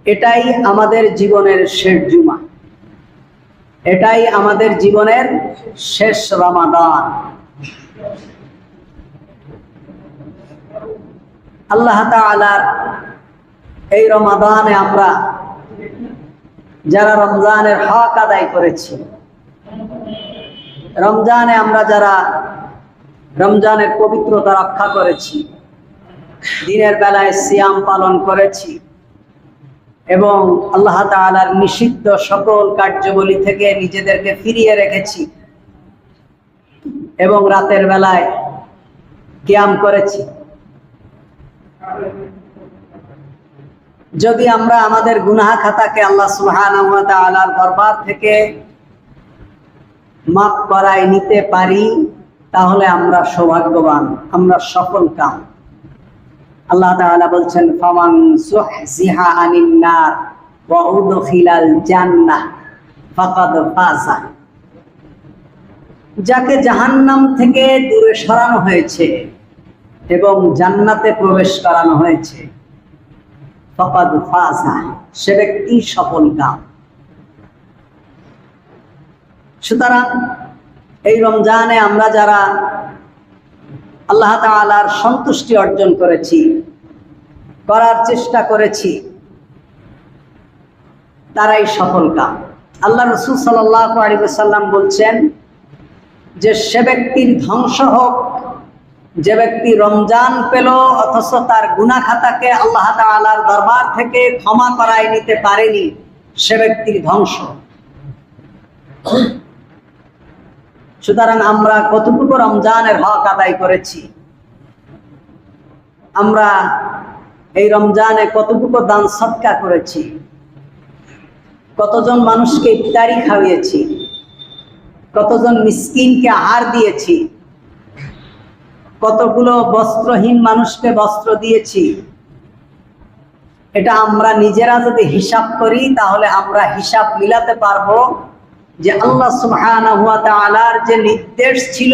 এটাই আমাদের জীবনের শেষ জুমা, এটাই আমাদের জীবনের শেষ রমাদান। আল্লাহ তাআলার এই রমাদানে আমরা যারা রমজানের হক আদায় করেছি, রমজানে আমরা যারা রমজানের পবিত্রতা রক্ষা করেছি, দিনের বেলায় সিয়াম পালন করেছি এবং আল্লাহ তাআলার নিষিদ্ধ সকল কার্যাবলী থেকে নিজেদেরকে ফিরিয়ে রেখেছি এবং রাতের বেলায় কিয়াম করেছি, যদি আমরা আমাদের গুনাহ খাতাকে আল্লাহ সুবহানাহু ওয়া তাআলার দরবার থেকে মাফ করায় নিতে পারি, তাহলে আমরা সৌভাগ্যবান, আমরা সফল কাম। আল্লাহ তাআলা বলছেন, ফামান যুহজিহা আনিন নার ওয়া উদখিলাল জান্নাহ ফাকাদ ফাযা। যাকে জাহান্নাম থেকে দূরে সরানো হয়েছে এবং জান্নাতে প্রবেশ করানো হয়েছে, ফাকাদ ফাযা, সে ব্যক্তি সফল কাম। সুতরাং এই রমজানে আমরা যারা আল্লাহ তাআলার সন্তুষ্টি অর্জন করেছি, করার চেষ্টা করেছি, তারাই সফল কাম। আল্লাহ রাসূল সাল্লাল্লাহু আলাইহি ওয়াসাল্লাম বলছেন যে সে ব্যক্তির ধ্বংস হোক যে ব্যক্তি রমজান পেল অথচ তার গুনাহ খাতাকে আল্লাহ তাআলার দরবার থেকে ক্ষমা করায় নিতে পারেনি, সে ব্যক্তির ধ্বংস। সুতরাং আমরা কতটুকু রমজানের হক আদায় করেছি, আমরা এই রমজানে কতটুকু দান সদকা করেছি, কতজন মানুষকে ইফতারি খাওয়িয়েছি, কতজন মিসকিনকে আহার দিয়েছি, কতগুলো বস্ত্রহীন মানুষকে বস্ত্র দিয়েছি, এটা আমরা নিজেরা যদি হিসাব করি তাহলে আমরা হিসাব মিলাতে পারবো যে আল্লাহ সুবহানাহু ওয়া তাআলার যে নির্দেশ ছিল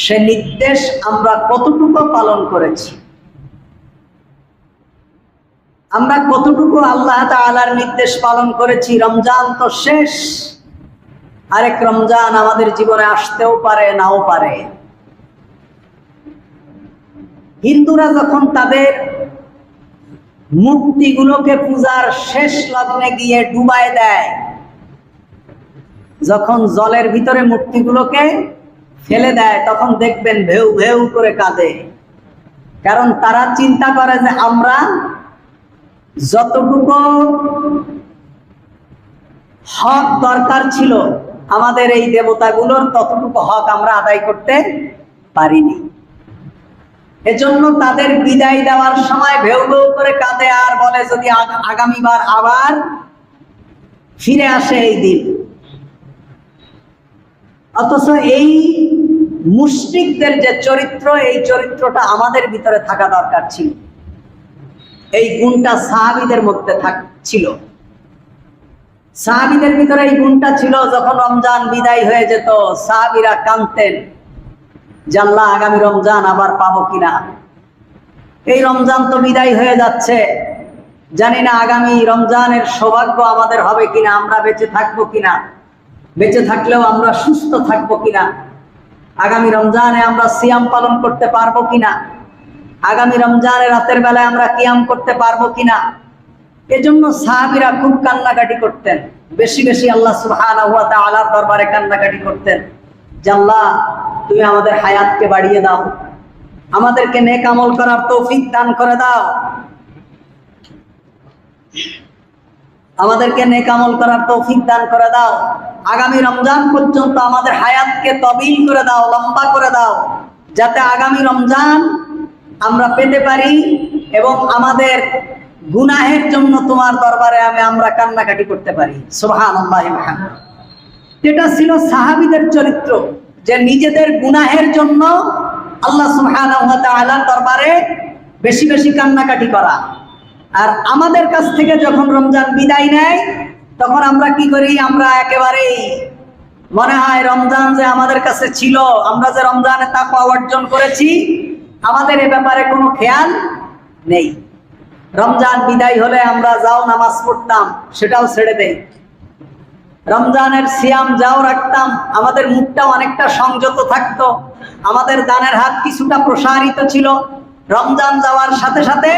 সে নির্দেশ আমরা কতটুকু পালন করেছি, আমরা কতটুকু আল্লাহ তাআলার নির্দেশ পালন করেছি। রমজান তো শেষ, আরেক রমজান আমাদের জীবনে আসতেও পারে, নাও পারে। হিন্দুরা যখন তাদের মূর্তিগুলোকে পূজার শেষ লগ্নে গিয়ে ডুবায় দেয়, যখন জলের ভিতরে মূর্তিগুলোকে ফেলে দেয়, তখন দেখবেন ভেউ ভেউ করে কাঁদে, কারণ তারা চিন্তা করে যে আমরা যতটুকু হক দরকার ছিল আমাদের এই দেবতাগুলোর, ততটুকু হক আমরা আদায় করতে পারিনি। এজন্য তাদের বিদায় দেওয়ার সময় ভেউ ভেউ করে কাঁদে আর বলে যদি আগামীবার আবার ফিরে আসে এই দিন। অথচ এই মুশরিকদের যে চরিত্র, এই চরিত্রটা আমাদের ভিতরে থাকা দরকার ছিল, এই গুণটা সাহাবীদের মধ্যে ছিল। সাহাবীদের ভিতরে এই গুণটা ছিল। যখন রমজান বিদায় হয়ে যেত, সাহাবীরা কাঁদতেন যে আল্লাহ আগামী রমজান আবার পাবো কিনা, এই রমজান তো বিদায় হয়ে যাচ্ছে, জানি না আগামী রমজানের সৌভাগ্য আমাদের হবে কিনা, আমরা বেঁচে থাকবো কিনা, বেঁচে থাকলেও আমরা সুস্থ থাকবো কিনা, আগামী রমজানে আমরা সিয়াম পালন করতে পারবো কিনা, আগামী রমজানে রাতের বেলায় আমরা কিয়াম করতে পারবো কিনা। এজন্য সাহাবীরা খুব কান্নাকাটি করতেন, বেশি বেশি আল্লাহ সুবহানাহু ওয়া তাআলার দরবারে কান্নাকাটি করতেন যে আল্লাহ তুমি আমাদের হায়াতকে বাড়িয়ে দাও, আমাদেরকে নেক আমল করার তৌফিক দান করে দাও, আমাদেরকে নেক আমল করার তৌফিক দান করে দাও, আগামী রমজান পর্যন্ত আমাদের হায়াতকে তবিল করে দাও, লম্বা করে দাও, যাতে আগামী রমজান আমরা পেতে পারি এবং আমাদের গুনাহের জন্য তোমার দরবারে আমরা কান্নাকাটি করতে পারি। সুবহানাল্লাহি ওয়া বিহামদিহি। এটা ছিল সাহাবীদের চরিত্র, যে নিজেদের গুনাহের জন্য আল্লাহ সুবহানাহু ওয়া তাআলার দরবারে বেশি বেশি কান্নাকাটি করা। আর আমাদের কাছ থেকে যখন রমজান বিদায় নেয়, তখন আমরা কি করি, আমরা একেবারেই মনে হয় রমজান যে আমাদের কাছে ছিল, আমরা যে রমজানে তাকওয়া অর্জন করেছি, আমাদের এ ব্যাপারে কোনো খেয়াল নেই। রমজান বিদায় হলে আমরা যাও নামাজ পড়তাম, সেটাও ছেড়ে দেই। রমজানের সিয়াম যাও রাখতাম, আমাদের মুখটাও অনেকটা সংযত থাকতো, আমাদের দানের হাত কিছুটা প্রসারিত ছিল। রমজান যাওয়ার সাথে সাথে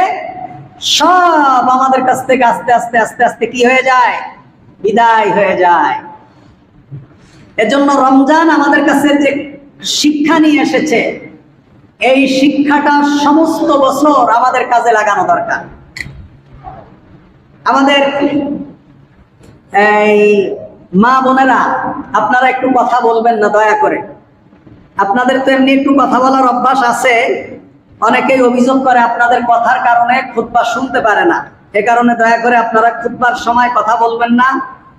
সব আমাদের কাছ থেকে আস্তে আস্তে আস্তে আস্তে কি হয়ে যায়? বিদায় হয়ে যায়। এজন্য রমজান আমাদের কাছে যে শিক্ষা নিয়ে এসেছে, এই শিক্ষাটা সমস্ত বছর আমাদের কাজে লাগানো দরকার। আমাদের এই মা বোনেরা, আপনারা একটু কথা বলবেন না দয়া করে। আপনাদের তো এমনি একটু কথা বলার অভ্যাস আছে, অনেকেই অভিযোগ করে আপনাদের কথার কারণে খুতবা শুনতে পারে না। এ কারণে দয়া করে আপনারা খুতবার সময় কথা বলবেন না।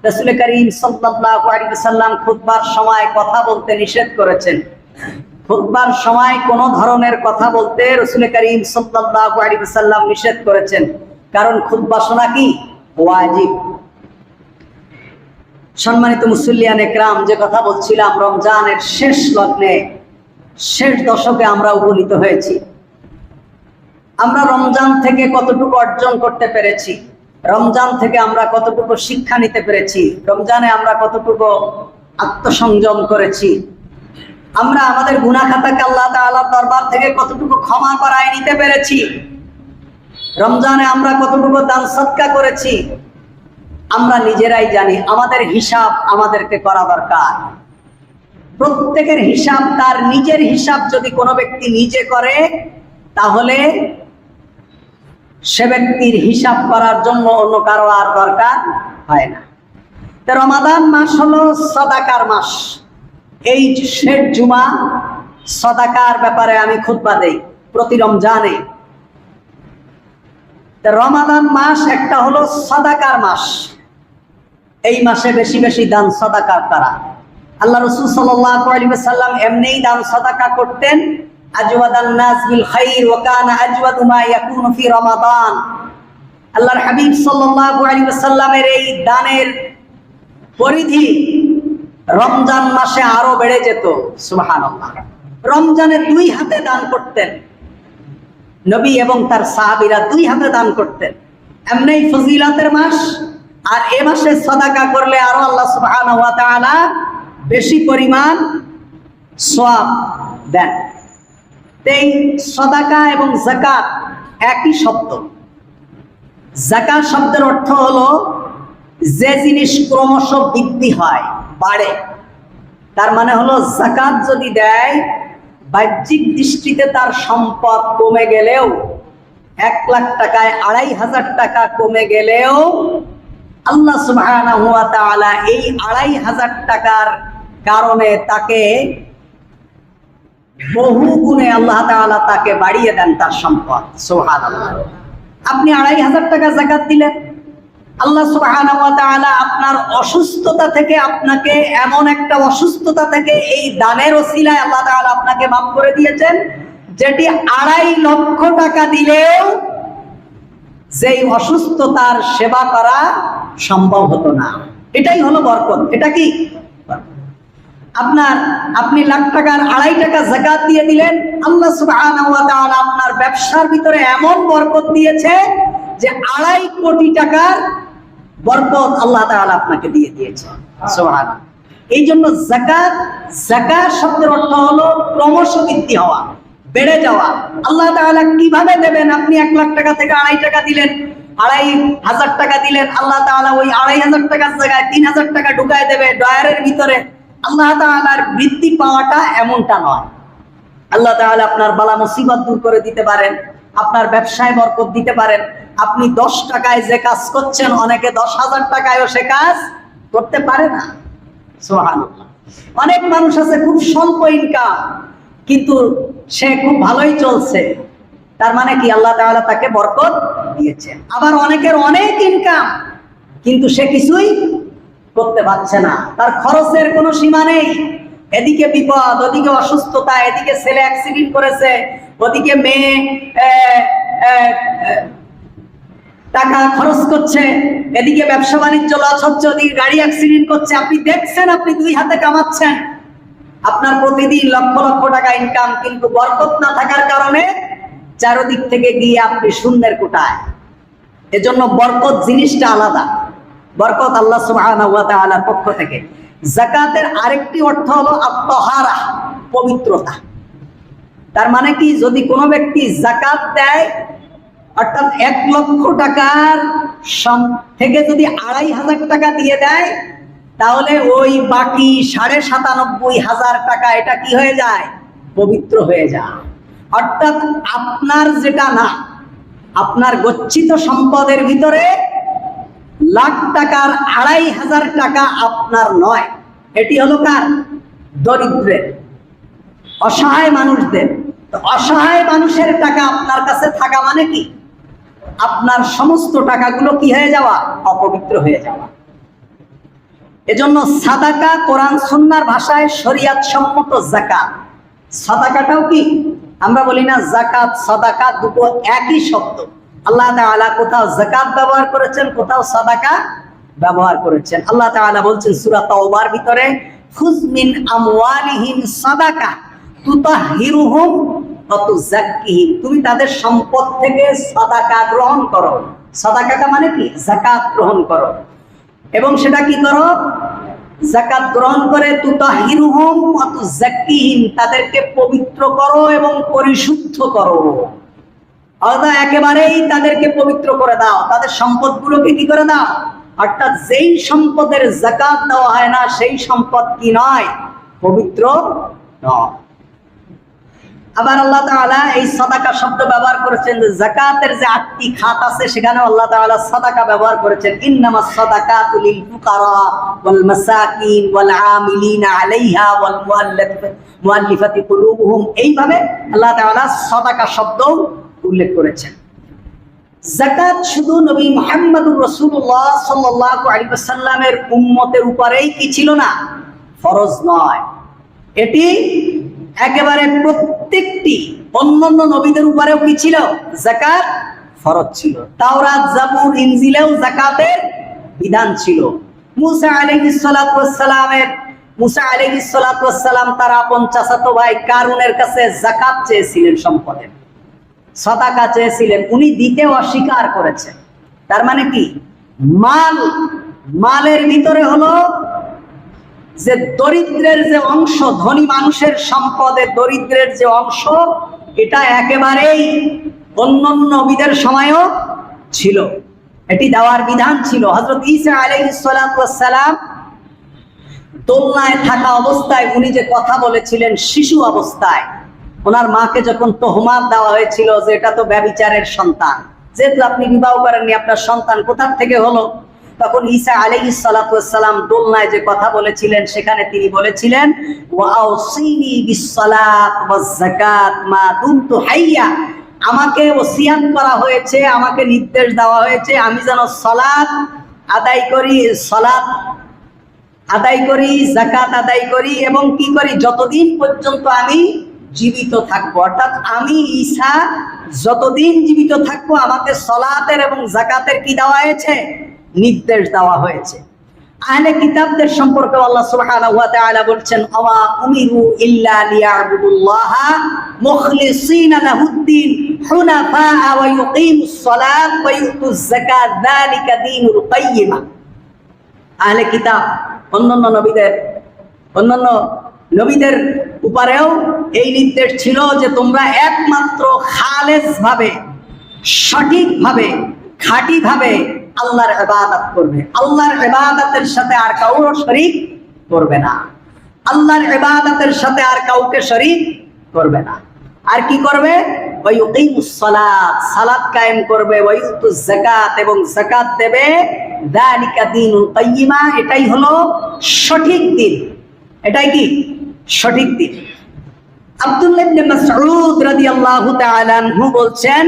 রাসূল করিম সাল্লাল্লাহু আলাইহি ওয়াসাল্লাম খুতবার সময় কথা বলতে নিষেধ করেছেন। খুতবার সময় কোন ধরনের কথা বলতে রাসূল করিম সাল্লাল্লাহু আলাইহি ওয়াসাল্লাম নিষেধ করেছেন, কারণ খুতবা শোনা কি ওয়াজিব। সম্মানিত মুসল্লিয়ান একরাম, যে কথা বলছিলাম, রমজানের শেষ লগ্নে, শেষ দশকে আমরা উপনীত হয়েছি। আমরা রমজান থেকে কতটুকু অর্জন করতে পেরেছি, রমজান থেকে আমরা কতটুকু শিক্ষা নিতে পেরেছি, রমজানে আমরা কতটুকু আত্মসংযম করেছি, আমরা আমাদের গুনাহ খাতাকে আল্লাহ তাআলার দরবার থেকে কতটুকু ক্ষমা করায় নিতে পেরেছি, রমজানে আমরা কতটুকু দান সদকা করেছি, আমরা নিজেরাই জানি। আমাদের হিসাব আমাদেরকে করা দরকার। প্রত্যেকের হিসাব, তার নিজের হিসাব যদি কোনো ব্যক্তি নিজে করে, তাহলে সে ব্যক্তির হিসাব করার জন্য অন্য কারো আর দরকার হয় না। তো রমাদান মাস হলো সদাকার মাস। এই শেষ জুমা সদাকার ব্যাপারে আমি খুতবা দেই প্রতি রমজানে। রমাদান মাস একটা হলো সদাকার মাস। এই মাসে বেশি বেশি দান সদাকা করা। আল্লাহ রাসূল সাল্লাল্লাহু আলাইহি ওয়াসাল্লাম এমনিই দান সদাকা করতেন। আজওয়াদান নাস বিল খাইর ওয়া কানা আজওয়াদু মা ইয়াকুনু ফি রমাদান। আল্লাহর হাবিব সাল্লাল্লাহু আলাইহি ওয়াসাল্লামের এই দানের পরিধি রমজান মাসে আরো বেড়ে যেত। সুবহানাল্লাহ। রমজানে 2 হাতে দান করতেন নবী এবং তার সাহাবীরা, 2 হাতে দান করতেন। এমনিই ফজিলতের মাস, আর এ মাসে সদাকা করলে আরো আল্লাহ সুবহানাহু ওয়া তাআলা বেশি পরিমাণ সওয়াব দেন। এই সদাকা এবং যাকাত একই শব্দ। যাকাত শব্দের অর্থ হলো যে জিনিস ক্রমশ বৃদ্ধি হয়, বাড়ে। তার মানে হলো যাকাত যদি দেয়, বাহ্যিক দৃষ্টিতে তার সম্পদ কমে গেলেও, 1 লাখ টাকায় 2,500 টাকা কমে গেলেও আল্লাহ সুবহানাহু ওয়া তাআলা এই 2,500 টাকার কারণে তাকে বহু গুণে আল্লাহ তাআলা তাকে বাড়িয়ে দেন তার সম্পদ। সুবহানাল্লাহ। আপনি 2,500 টাকা যাকাত দিলেন, আল্লাহ সুবহানাহু ওয়া তাআলা আপনার অসুস্থতা থেকে, আপনাকে এমন একটা অসুস্থতা থেকে এই দানের ওসিলায় আল্লাহ তাআলা আপনাকে মাফ করে দিয়েছেন, যেটি 2.5 লক্ষ টাকা দিলেও যেই অসুস্থতার সেবা করা সম্ভব হতো না। এটাই হলো বরকত। এটা কি? আপনি লাখ টাকার 2.5 টাকা যাকাত দিয়ে দিলেন, আল্লাহ সুবহানাহু ওয়া তাআলা আপনার ব্যবসার ভিতরে এমন বরকত দিয়েছে যে 2.5 কোটি টাকার বরকত আল্লাহ তাআলা আপনাকে দিয়ে দিয়েছে। সুবহানাল্লাহ। এই জন্য যাকাত শব্দের অর্থ হলো ক্রমশ বৃদ্ধি হওয়া, বেড়ে যাওয়া। আল্লাহ তাআলা কিভাবে দেবেন? আপনি 1 লাখ টাকা থেকে 2.5 টাকা দিলেন, 2,500 টাকা দিলেন, আল্লাহ তাআলা ওই 2,500 টাকার জায়গায় 3,000 টাকা ঢুকায় দেবে ডয়ারের ভিতরে। আল্লাহ তাআলার বৃদ্ধি পাওয়াটা এমনটা নয়। আল্লাহ তাআলা আপনার বালা মুসিবত দূর করে দিতে পারেন, আপনার ব্যবসায় বরকত দিতে পারেন। আপনি 10 টাকায় যে কাজ করছেন, অনেকে 10,000 টাকায়ও সে কাজ করতে পারে না। সুবহানাল্লাহ। অনেক মানুষ আছে খুব স্বল্প ইনকাম, কিন্তু সে খুব ভালোই চলছে। তার মানে কি? আল্লাহ তাআলা তাকে বরকত দিয়েছেন। আবার অনেকের অনেক ইনকাম, কিন্তু সে কিছুই করতে পারছে না, তার খরচের কোনো সীমা নেই। এদিকে বিপদ, ওদিকে অসুস্থতা, এদিকে ছেলে অ্যাক্সিডেন্ট করেছে, ওদিকে মেয়ে টাকা খরচ করছে, এদিকে ব্যবসা বাণিজ্য লস হচ্ছে, ওদিকে গাড়ি অ্যাক্সিডেন্ট করছে। আপনি দেখছেন আপনি 2 হাতে কামাচ্ছেন, আপনার প্রতিদিন লক্ষ লক্ষ টাকা ইনকাম, কিন্তু বরকত না থাকার কারণে চারদিক থেকে গিয়ে আপনি শূন্যের কোটায়। এজন্য বরকত জিনিসটা আলাদা। বরকত আল্লাহ সুবহানাহু ওয়া তাআলার পক্ষ থেকে। যাকাতের আরেকটি অর্থ হলো আত-তাহারা, পবিত্রতা। তার মানে কি, যদি কোনো ব্যক্তি যাকাত দেয়, অর্থাৎ 1 লক্ষ টাকার থেকে যদি 2,500 টাকা দিয়ে দেয়, তাহলে ওই বাকি 97,500 টাকা এটা কি হয়ে যায়? পবিত্র হয়ে যায়। অর্থাৎ আপনার যেটা না, আপনার গচ্ছিত সম্পদের ভিতরে লাখ টাকার 2,500 টাকা আপনার নয়। এটি হলো কার? দরিদ্রের, অসহায় মানুষদের। তো অসহায় মানুষের টাকা আপনার কাছে থাকা মানে কি? আপনার সমস্ত টাকাগুলো কি হয়ে যাওয়া? অপবিত্র হয়ে যাওয়া। এজন্য সাদাকা কোরআন সুন্নাহর ভাষায় শরীয়ত সম্মত যাকাত। সাদাকাটাও কি, আমরা বলি না যাকাত সাদাকা দুটো একই শব্দ। আল্লাহ তাআলা কোথাও যাকাত ব্যবহার করেছেন, কোথাও সাদাকা ব্যবহার করেছেন। আল্লাহ তাআলা বলছেন সূরা তাওবার ভিতরে, খুয মিন আমওয়ালিহিম সাদাকা তুতাহহিরুহুম ওয়া তুযাক্কিহিম, তুমি তাদের সম্পদ থেকে সাদাকা গ্রহণ করো। সাদাকাটা মানে কি? যাকাত গ্রহণ করো, এবং সেটা কি করো? যাকাত গ্রহণ করে তুতাহহিরুহুম ওয়া তুযাক্কিহিম, তাদেরকে পবিত্র করো এবং পরিশুদ্ধ করো। অর্থাৎ একেবারেই তাদেরকে পবিত্র করে দাও, তাদের সম্পদগুলোকে কি করে দাও? অর্থাৎ যেই সম্পদের যাকাত দেওয়া হয় না, সেই সম্পদ কি নয়? পবিত্র নয়। আবার আল্লাহ তাআলা এই সাদাকা শব্দ ব্যবহার করেছেন, যে যাকাতের যে 8টি খাত আছে সেখানে আল্লাহ তাআলা সাদাকা ব্যবহার করেছেন। ইন্নামাস সাদাকাতু লিল ফুকারা ওয়াল মাসাকিন ওয়াল আমিলিনা আলাইহা ওয়াল মুআল্লিফাতি কুলুবুহুম, এইভাবে আল্লাহ তাআলা সাদাকা শব্দ উল্লেখ করেছেন। যাকাত শুধু নবী মুহাম্মদুর রাসূলুল্লাহ সাল্লাল্লাহু আলাইহি ওয়াসাল্লামের উম্মতের উপরেই কি ছিল না? ফরজ নয়। এটি একেবারে প্রত্যেকটি অন্যান্য নবীদের উপরেও কি ছিল? যাকাত ফরজ ছিল। তাওরাত, জাবুর, ইনজিলেও যাকাতের বিধান ছিল। মুসা আলাইহিস সালাতু ওয়াস সালাম তার আপন চাচাতো ভাই কারুনের কাছে যাকাত চেয়েছিলেন, সম্পদের সাদাকা চেয়েছিলেন, উনি দিতে অস্বীকার করেছেন। তার মানে কি? মালের ভিতরে হলো যে দরিদ্রের যে অংশ, ধনী মানুষের সম্পদে দরিদ্রের যে অংশ, এটা একেবারেই অন্যান্য নবীদের সময়ও ছিল, এটি দেওয়ার বিধান ছিল। হযরত ঈসা আলাইহিস সালাতু ওয়াস সালাম দোলনায় থাকা অবস্থায় উনি যে কথা বলেছিলেন, শিশু অবস্থায় ওনার মাকে যখন তোহমাত দেওয়া হয়েছিল যে এটা তো ব্যভিচারের সন্তান, যেহেতু আপনি বিবাহ করেননি, আপনার সন্তান কোথা থেকে হলো, তখন ঈসা আলাইহিস সালাতু ওয়াস সালাম দোলনায় যে কথা বলেছিলেন, সেখানে তিনি বলেছিলেন, ওয়া আউসিনি বিস সালাত ওয়াজ যাকাত মা দুমতু হাইয়া, আমাকে ওসিয়াত করা হয়েছে, আমাকে নির্দেশ দেওয়া হয়েছে আমি যেন সালাত আদায় করি, যাকাত আদায় করি, এবং কি করি? যতদিন পর্যন্ত আমি জীবিত থাকবো। অর্থাৎ আমি ঈসা যতদিন জীবিত থাকবো, আমাকে সালাতের এবং যাকাতের কি দেওয়া হয়েছে? নির্দেশ দেওয়া হয়েছে। আহলে কিতাবদের সম্পর্কে আল্লাহ সুবহানাহু ওয়া তাআলা বলছেন, ওয়া উমিরু ইল্লা লিয়াবুদুল্লাহা মুখলিসিনা লাহুদ্দিন হুনাফা ওয়া ইউকিমুস সালাত ওয়া ইউতুজ যাকাত যালিকা দীনুল কাইয়্যিমা। আহলে কিতাব অন্যান্য নবীদের উপরেও এই নির্দেশ ছিল যে তোমরা একমাত্র খালেস ভাবে, সঠিকভাবে, খাঁটিভাবে আল্লাহর ইবাদত করবে। আল্লাহর ইবাদতের সাথে আর কাউকে শরীক করবে না। আল্লাহর ইবাদতের সাথে আর কাউকে শরীক করবে না। আর কি করবে? ওয়া ইউকিমুস সালাত, সালাত কায়েম করবে, ওয়া ইউতুজ যাকাত, এবং যাকাত দেবে। যালিকা দীনুল কাইয়্যিমা, এটাই হলো সঠিক দিন। এটাই কি? সঠিক দিন। আব্দুল্লাহ ইবনে মাসউদ রাদিয়াল্লাহু তাআলা আনহু বলছেন,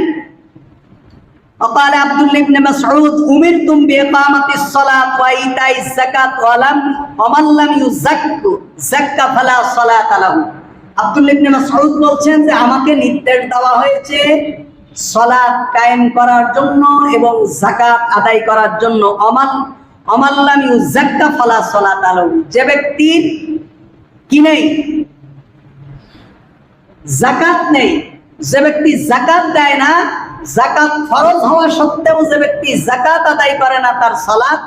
وقال عبد الله بن مسعود أمرتم بإقامة الصلاة وإيتاء الزكاة ومن لم يزكى فلا صلاة له। আব্দুল্লাহ ইবনে মাসউদ বলছেন যে আমাকে নির্দেশ দেওয়া হয়েছে সালাত কায়েম করার জন্য এবং যাকাত আদায় করার জন্য। ওমান লাম ইউযাক্কা ফালা সালাতা লাহু, যে ব্যক্তির কি নেই? যাকাত নেই, যে ব্যক্তি যাকাত দেয় না, যাকাত ফরজ হওয়া সত্ত্বেও যে ব্যক্তি যাকাত আদায় করে না তার সালাত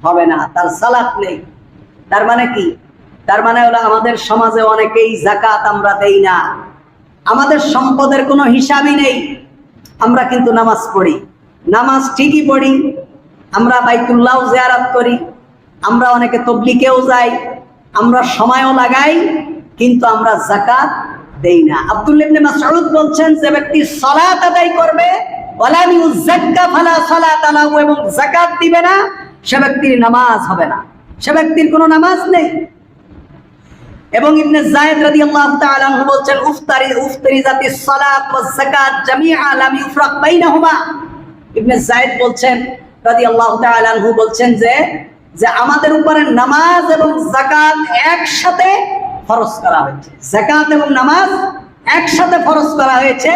হবে না, তার সালাত নেই। তার মানে কি? তার মানে হলো আমাদের সমাজে অনেকেই যাকাত আমরা দেই না, আমাদের সম্পদের কোনো হিসাবই নেই। আমরা কিন্তু নামাজ পড়ি, নামাজ ঠিকই পড়ি, আমরা বাইতুল্লাহ জিয়ারত করি, আমরা অনেকে তাবলীগেও যাই, আমরা সময়ও লাগাই, কিন্তু আমরা যাকাত দেই না। আব্দুল্লাহ ইবনে মাসউদ বলছেন যে ব্যক্তি সালাত আদায় করবে ওয়ালা ইউযাক্কা ফালা সালাতা লাহু, এবং যাকাত দিবে না, সে ব্যক্তির নামাজ হবে না, সে ব্যক্তির কোনো নামাজ নেই। এবং ইবনে যায়েদ রাদিয়াল্লাহু তাআলা আনহু বলছেন উফতারিজাতিস সালাত ওয়াজ যাকাত জামিআ লাম ইফরাক বাইনাহুমা। ইবনে যায়েদ বলছেন রাদিয়াল্লাহু তাআলা আনহু বলছেন যে আমাদের উপরে নামাজ এবং যাকাত একসাথে ফরজ করা হয়েছে, যাকাত এবং নামাজ একসাথে ফরজ করা হয়েছে,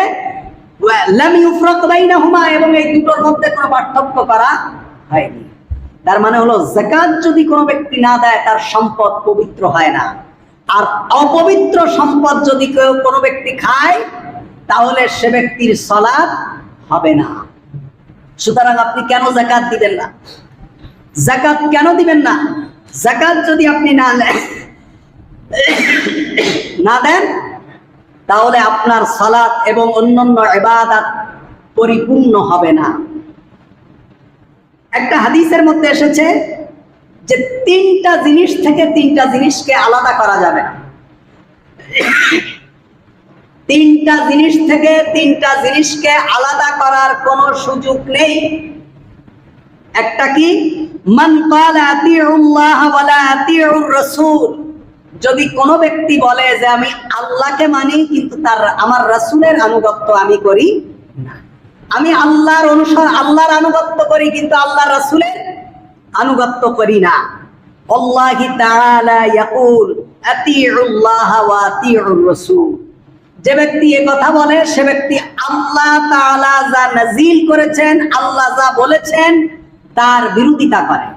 লাম ইফরাক বাইনাহুমা, এবং এই দুটোর মধ্যে কোনো পার্থক্য করা হয়নি। তার মানে হলো যাকাত যদি কোনো ব্যক্তি না দেয় তার সম্পদ পবিত্র হয় না, আর অপবিত্র সম্পদ যদি কোনো ব্যক্তি খায় তাহলে সে ব্যক্তির সালাত হবে না। সুতরাং আপনি কেন যাকাত দিবেন না? যাকাত কেন দিবেন না? যাকাত যদি আপনি না দেন তাহলে আপনার সালাত এবং অন্যান্য ইবাদত পরিপূর্ণ হবে না। একটা হাদিসের মধ্যে এসেছে যে তিনটা জিনিস থেকে তিনটা জিনিসকে আলাদা করা যাবে না, তিনটা জিনিস থেকে তিনটা জিনিসকে আলাদা করার কোনো সুযোগ নেই। একটা কি? মান ক্বালা আতিউল্লাহ ওয়া লা আতিউর রাসূল, যদি কোনো ব্যক্তি বলে যে আমি আল্লাহকে মানি কিন্তু আমার রাসূলের আনুগত্য আমি করি না, আমি আল্লাহর আনুগত্য করি কিন্তু আল্লাহর রাসূলের আনুগত্য করি না। আল্লাহি তাআলা ইয়াকুল আতিউল্লাহ ওয়া আতিউর রাসূল, যে ব্যক্তি এই কথা বলে সে ব্যক্তি আল্লাহ তাআলা যা নাজিল করেছেন, আল্লাহ যা বলেছেন তার বিরোধিতা করে।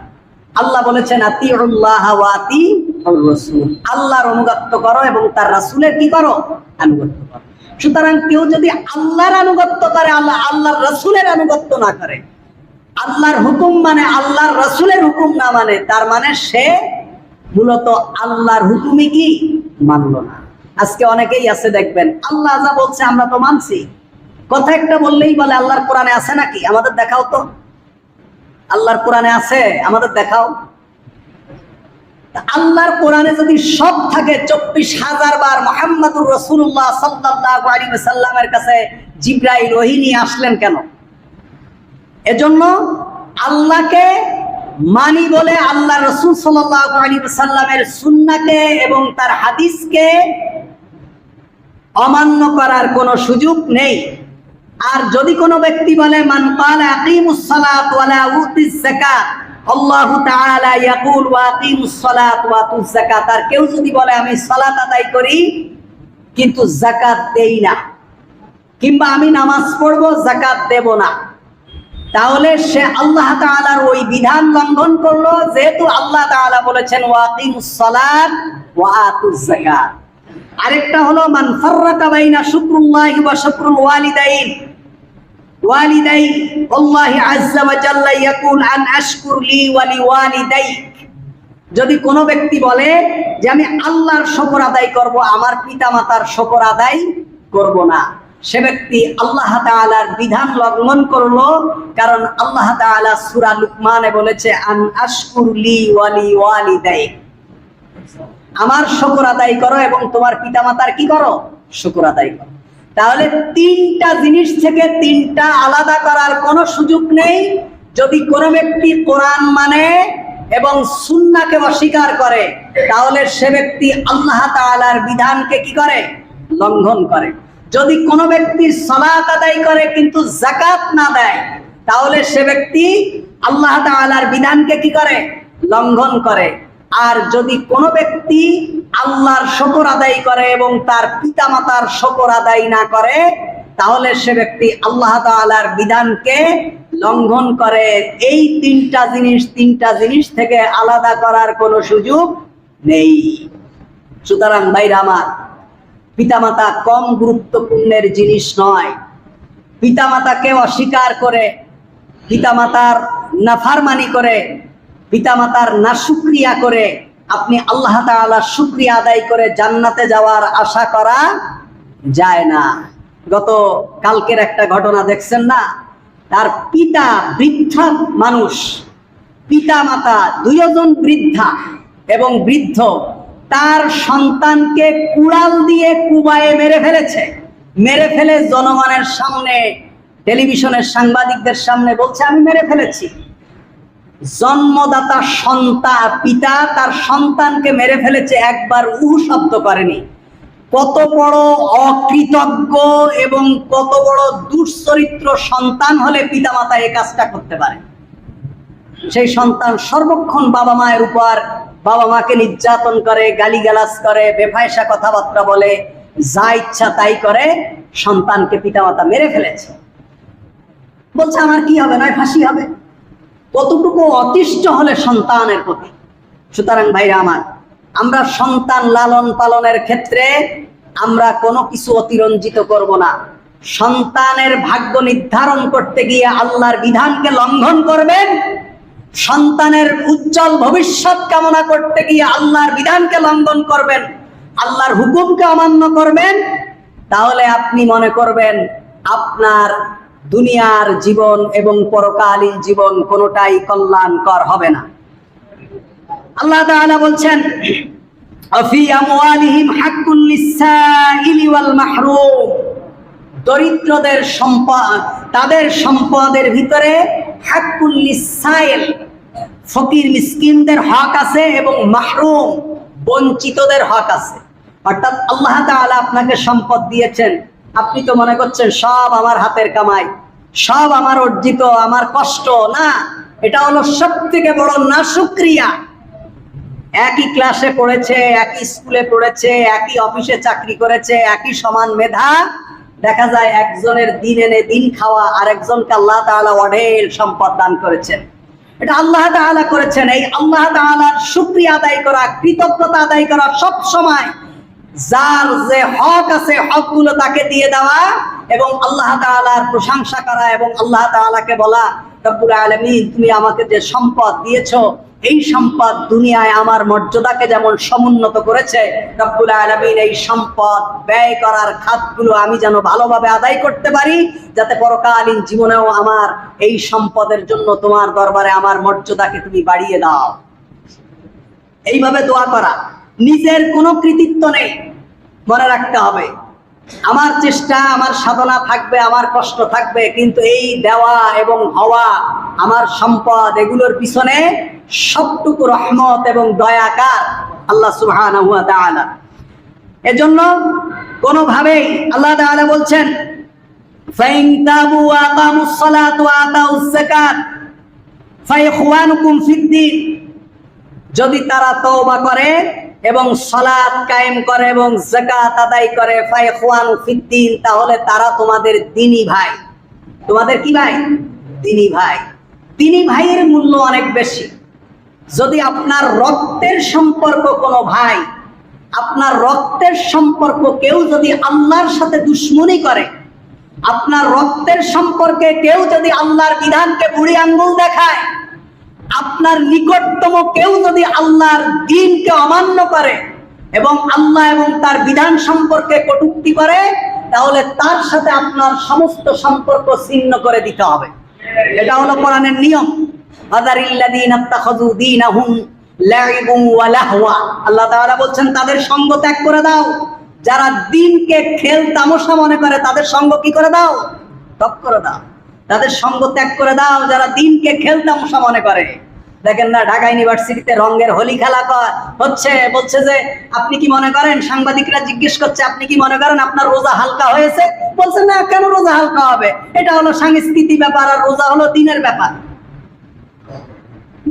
আল্লাহ বলেছেন আতিউল্লাহ ওয়া আতিউর রাসূল, আল্লাহর আনুগত্য করো এবং তার রাসূলের কি করো? আনুগত্য করো। সুতরাং কেউ যদি আল্লাহর আনুগত্য করে, আল্লাহর রাসূলের আনুগত্য না করে, আল্লাহর হুকুম মানে আল্লাহর রাসূলের হুকুম না মানে, তার মানে সে মূলত আল্লাহর হুকুমই কি মানলো না। আজকে অনেকেই আছে দেখবেন আল্লাহ যা বলছে আমরা তো মানছি, কথা একটা বললেই বলে আল্লাহর কোরআনে আছে নাকি, আমাদের দেখাও তো, আল্লাহর কোরআনে আছে আমাদের দেখাও। আল্লাহর কোরআনে যদি সব থাকে 24,000 বার মুহাম্মাদুর রাসূলুল্লাহ সাল্লাল্লাহু আলাইহি ওয়াসাল্লামের কাছে জিবরাইল ওহী নিয়ে আসলেন কেন? এজন্য আল্লাহকে মানি বলে আল্লাহ রাসূল সাল্লাল্লাহু আলাইহি ওয়াসাল্লামের সুন্নাহকে এবং তার হাদিসকে অমান্য করার কোনো সুযোগ নেই। আর যদি কোনো ব্যক্তি বলে মান ক্বালা আকিমুস সালাত ওয়া লা উতিজ যাকাত, আল্লাহু তাআলা ইয়াকুল ওয়া আকিমুস সালাত ওয়া আতুজ যাকাত, আর কেউ যদি বলে আমি সালাত আদায় করি কিন্তু যাকাত দেই না, কিংবা আমি নামাজ পড়বো যাকাত দেব না, তাহলে সে আল্লাহ তাআলার ওই বিধান লঙ্ঘন করলো, যেহেতু আল্লাহ তাআলা বলেছেন ওয়া আকিমুস সালাত ওয়া আতুজ যাকাত। আরেকটা হলো মান ফাররাকা বাইনা শুকরুল্লাহি ওয়া শুকরুল ওয়ালিদাইন আল্লাহি আযজা ওয়া জাল্লা ইয়াকুল আন আশকুর লি ওয়া লিওয়ালিদাইক, যদি কোনো ব্যক্তি বলে যে আমি আল্লাহর শুকর আদায় করব, আমার পিতামাতার শুকর আদায় করব না, সে ব্যক্তি আল্লাহ তাআলার বিধান লঙ্ঘন করলো। কারণ আল্লাহ তাআলা সূরা লুকমানে বলেছে আন আশকুর লি ওয়া লিওয়ালিদাইক, আমার শুকর আদায় করো এবং তোমার পিতামাতার কি করো? শুকর আদায় করো। তাহলে তিনটা জিনিস থেকে তিনটা আলাদা করার কোনো সুযোগ নেই। যদি কোনো ব্যক্তি কোরআন মানে এবং সুন্নাহকে অস্বীকার করে তাহলে সে ব্যক্তি আল্লাহ তাআলার বিধানকে কি করে? লঙ্ঘন করে। যদি কোনো ব্যক্তি সালাত আদায় করে কিন্তু যাকাত না দেয় তাহলে সে ব্যক্তি আল্লাহ তাআলার বিধানকে কি করে? লঙ্ঘন করে। আর যদি কোনো ব্যক্তি আল্লাহর শুকর আদায় করে এবং তার পিতামাতার শুকর আদায় না করে তাহলে সে ব্যক্তি আল্লাহ তাআলার বিধানকে লঙ্ঘন করে। এই তিনটা জিনিস থেকে আলাদা করার কোনো সুযোগ নেই। সুতরাং ভাইরা আমার, পিতামাতা কম গুরুত্বপূর্ণের জিনিস নয়। পিতামাতাকে অস্বীকার করে, পিতামাতার নাফরমানি করে, পিতামাতার নাশুকরিয়া করে আপনি আল্লাহ তাআলার শুকরিয়া আদায় করে জান্নাতে যাওয়ার আশা করা যায় না। গত কালকের একটা ঘটনা দেখছেন না, তার পিতা বৃদ্ধা মানুষ, পিতা মাতা দুইজন বৃদ্ধা এবং বৃদ্ধ তার সন্তানকে কুড়াল দিয়ে কুবায়ে মেরে ফেলেছে। মেরে ফেলে জনগণের সামনে, টেলিভিশনের সাংবাদিকদের সামনে বলছে আমি মেরে ফেলেছি। জন্মদাতা সন্তান, পিতা তার সন্তানকে মেরে ফেলেছে, একবার শব্দ করেনি। কত বড় অকৃতজ্ঞ এবং কত বড় দুশ্চরিত্র সন্তান হলে পিতামাতা এই কাজটা করতে পারে? সেই সন্তান সর্বক্ষণ বাবা মায়ের উপর, বাবা মাকে নির্যাতন করে, গালিগালাজ করে, বেফায়সা কথাবার্তা বলে, যা ইচ্ছা তাই করে, সন্তানকে পিতামাতা মেরে ফেলেছে। বলছে আমার কি হবে, নয় ফাঁসি হবে। কতটুকু অতিষ্ঠ হলে সন্তানের প্রতি। সুতরাং ভাইরা আমার, আমরা সন্তান লালন পালনের ক্ষেত্রে আমরা কোনো কিছু অতিরঞ্জিত করব না। সন্তানের ভাগ্য নির্ধারণ করতে গিয়ে আল্লাহর বিধানকে লঙ্ঘন করবেন, সন্তানের উজ্জ্বল ভবিষ্যৎ কামনা করতে গিয়ে আল্লাহর বিধানকে লঙ্ঘন করবেন, আল্লাহর হুকুমকে অমান্য করবেন, তাহলে আপনি মনে করবেন আপনার দুনিয়ার জীবন এবং পরকালীন জীবন কোনোটাই কল্যাণকর হবে না। আল্লাহ তাআলা বলছেন আফি আমওয়ালিহিম হাক্কুল লিসাইলি ওয়াল মাহরুম, দরিদ্রদের সম্পদ, তাদের সম্পদের ভিতরে হাক্কুল লিসাইল, ফকির মিসকিনদের হক আছে এবং মাহরুম, বঞ্চিতদের হক আছে। অর্থাৎ আল্লাহ তাআলা আপনাকে সম্পদ দিয়েছেন, আপনি তো মনে করছেন সব আমার হাতের কামাই, সব আমার অর্জিত, আমার কষ্ট। না, এটা হলো সবথেকে বড় নাশুকরিয়া। একই ক্লাসে পড়েছে, একই স্কুলে পড়েছে, একই অফিসে চাকরি করেছে, একই সমান মেধা, দেখা যায় একজনের দিন এনে দিন খাওয়া, আর একজনকে আল্লাহ তাআলা অঢেল সম্পদ দান করেছেন। এটা আল্লাহ তাআলা করেছেন। এই আল্লাহ তাআলার শুকরিয়া আদায় করা, কৃতজ্ঞতা আদায় করা, সব সময় যার যে হক আছে হকগুলো তাকে দিয়ে দেওয়া এবং আল্লাহ তাআলার প্রশংসা করা এবং আল্লাহ তাআলাকে বলা, রব্বুল আলামিন তুমি আমাকে যে সম্পদ দিয়েছো, এই সম্পদ দুনিয়ায় আমার মর্যাদাকে যেমন সমুন্নত করেছে, রব্বুল আলামিন এই সম্পদ ব্যয় করার খাতগুলো আমি যেন ভালোভাবে আদায় করতে পারি, যাতে পরকালীন জীবনেও আমার এই সম্পদের জন্য তোমার দরবারে আমার মর্যাদাকে তুমি বাড়িয়ে দাও। এইভাবে দোয়া করা। নিজের কোনো কৃতিত্ব নেই, মনে রাখতে হবে আমার চেষ্টা, আমার সাধনা থাকবে, আমার কষ্ট থাকবে, কিন্তু এই দেওয়া এবং হওয়া, আমার সম্পদ, এগুলোর পিছনে সবটুকু রহমত এবং দয়াকার আল্লাহ সুবহানাহু ওয়া তাআলা। এজন্য কোনোভাবেই আল্লাহ তাআলা বলছেন ফাইন তাবু ওয়া আকামুস সালাত ওয়া আতাউস যাকাত ফাইখওয়ানুকুম ফিদ্দীন, যদি তারা তওবা করে এবং সালাত কায়েম করে এবং যাকাত আদায় করে, ফাইখওয়ানু ফিদ্দীন, তাহলে তারা তোমাদের দ্বীনি ভাই। তোমাদের কি ভাই? দ্বীনি ভাই। দ্বীনি ভাইয়ের মূল্য অনেক বেশি। যদি আপনার রক্তের সম্পর্ক কোনো ভাই, আপনার রক্তের সম্পর্ক কেউ যদি আল্লাহর সাথে দুশমনি করে, আপনার রক্তের সম্পর্কে কেউ যদি আল্লাহর বিধানকে বুড়ি আঙ্গুল দেখায়, আপনার নিকটতম কেউ যদি আল্লাহর দ্বীনকে অমান্য করে এবং আল্লাহ এবং তার বিধান সম্পর্কে কটূক্তি করে, তাহলে তার সাথে আপনার সমস্ত সম্পর্ক ছিন্ন করে দিতে হবে। এটা হলো কোরআনের নিয়ম। আল্লাহ তাআলা বলছেন তাদের সঙ্গ ত্যাগ করে দাও। যারা দ্বীনকে খেল তামাশা মনে করে তাদের সঙ্গ কি করে দাও? ত্যাগ করে দাও। তাদের সঙ্গ ত্যাগ করে দাও যারা দ্বীনকে খেল তামাশা মনে করে। দেখেন না, ঢাকা ইউনিভার্সিটিতে রঙের হোলি খেলা হচ্ছে, বলছে যে আপনি কি মনে করেন, সাংবাদিকরা জিজ্ঞেস করছে আপনি কি মনে করেন আপনার রোজা হালকা হয়েছে? বলছে না, কেন রোজা হালকা হবে? এটা হলো সাংস্কৃতিক ব্যাপার, আর রোজা হলো দ্বীনের ব্যাপার।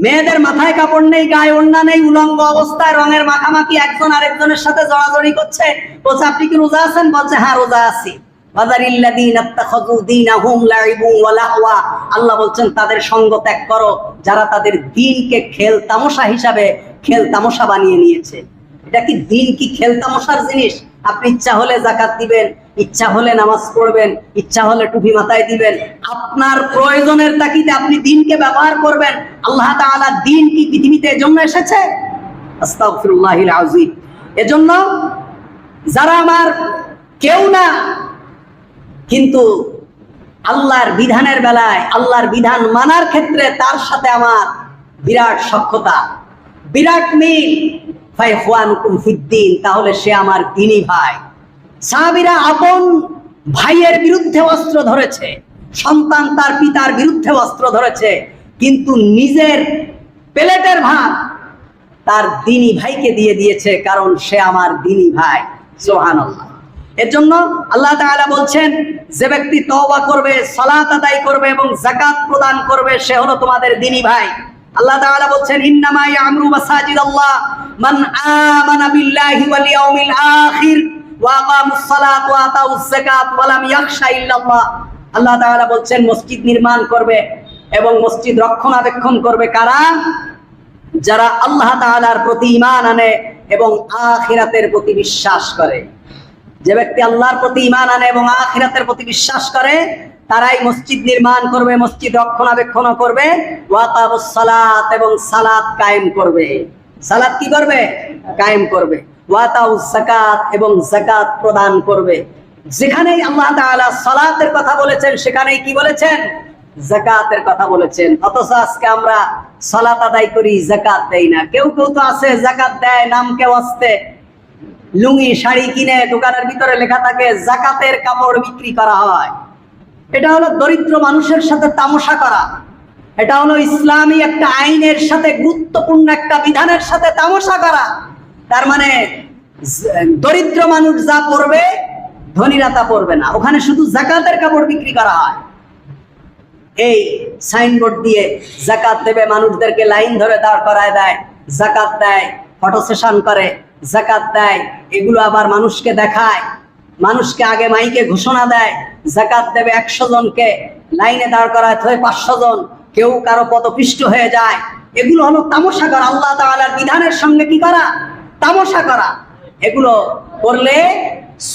মেয়েদের মাথায় কাপড় নেই, গায়ে ওড়না নেই, উলঙ্গ অবস্থায় রঙের মাখামাখি একজন আরেকজনের সাথে জড়াজড়ি করছে। বলছে আপনি কি রোজা আছেন? বলছে হ্যাঁ রোজা আছি। আল্লাহ বলছেন তাদের সঙ্গ ত্যাগ করো যারা তাদের দ্বীনকে খেল তামাশা হিসাবে খেল তামাশা বানিয়ে নিয়েছে। এটা কি দ্বীন কি খেল তামাশার জিনিস? আপনি ইচ্ছা হলে জাকাত দিবেন, ইচ্ছা হলে নামাজ পড়বেন, ইচ্ছা হলে টুপি মাথায় দিবেন, আপনার প্রয়োজনের তাগিদে আপনি দিনকে ব্যবহার করবেন। আল্লাহ তাআলা দিন কি পৃথিবীতে এজন্য এসেছে? আস্তাগফিরুল্লাহিল আযীম। এজন্য যারা আমার কেউ না, কিন্তু আল্লাহর বিধানের বেলায়, আল্লাহর বিধান মানার ক্ষেত্রে তার সাথে আমার বিরাট সখ্যতা, বিরাট মিল, ফাইখওয়ানুকুম ফিদ্দিন, তাহলে সে আমার দ্বীনি ভাই। সাহাবীরা আপন ভাইয়ের বিরুদ্ধে অস্ত্র ধরেছে, সন্তান তার পিতার বিরুদ্ধে অস্ত্র ধরেছে, কিন্তু নিজের পেলেটের ভাত তার দ্বীনি ভাইকে দিয়ে দিয়েছে, কারণ সে আমার দ্বীনি ভাই। সুবহানাল্লাহ। এর জন্য আল্লাহ তাআলা বলছেন, যে ব্যক্তি তওবা করবে, সালাত আদায় করবে এবং যাকাত প্রদান করবে, সে হলো তোমাদের দ্বীনি ভাই। আল্লাহ তাআলা বলছেন, ইন্নামা ইয়ামুরু মাসাজিদাল্লাহ মান আমানা বিল্লাহি ওয়াল ইয়াউমিল আখির ওয়া আকামুস সালাত ওয়া আতাউজ যাকাত ওয়া লাম ইয়াখশা ইল্লাল্লাহ। আল্লাহ তাআলা বলছেন, মসজিদ নির্মাণ করবে এবং মসজিদ রক্ষণাবেক্ষণ করবে কারা? যারা আল্লাহ তাআলার প্রতি ঈমান আনে এবং আখিরাতের প্রতি বিশ্বাস করে। যে ব্যক্তি আল্লাহর প্রতি ঈমান আনে এবং আখিরাতের প্রতি বিশ্বাস করে, তারাই মসজিদ নির্মাণ করবে, মসজিদ রক্ষণাবেক্ষণ করবে, ওয়াকামুস সালাত এবং সালাত কায়েম করবে। সালাত কি করবে? কায়েম করবে। ওয়াতাউজ যাকাত এবং যাকাত প্রদান করবে। যেখানেই আল্লাহ তাআলা সালাতের কথা বলেছেন, সেখানেই কি বলেছেন? যাকাতের কথা বলেছেন। অথচ আজকে আমরা সালাত আদায় করি, যাকাত দেই না। কেউ কেউ তো আছে যাকাত দেয় নামকে ওয়াস্তে, লুঙ্গি শাড়ি কিনে দোকানের ভিতরে লেখা থাকে যাকাতের কাপড় বিক্রি করা হয়। এটা হলো দরিদ্র মানুষের সাথে তামাশা করা। এটা হলো ইসলামী একটা আইনের সাথে, গুরুত্বপূর্ণ একটা বিধানের সাথে তামাশা করা। তার মানে দরিদ্র মানুষ যা পড়বে, ধনীরা তা পড়বে না। ওখানে শুধু যাকাতের কাপড় বিক্রি করা হয়। এই সাইনবোর্ড দিয়ে যাকাত দেবে, মানুষদেরকে লাইন ধরে দাঁড় করায় দেয়, যাকাত দেয়, ফটো সেশন করে, যাকাত দেয়, এগুলো আবার মানুষকে দেখায়। মানুষকে আগে মাইকে ঘোষণা দেয় যাকাত দেবে 100 জনকে, লাইনে দাঁড় করায় 500 জন, কেউ কারো পদপিষ্ট হয়ে যায়। এগুলো হলো তামাশা করা, আল্লাহ তাআলার বিধানের সঙ্গে কি করা? তামাশা করা। এগুলো করলে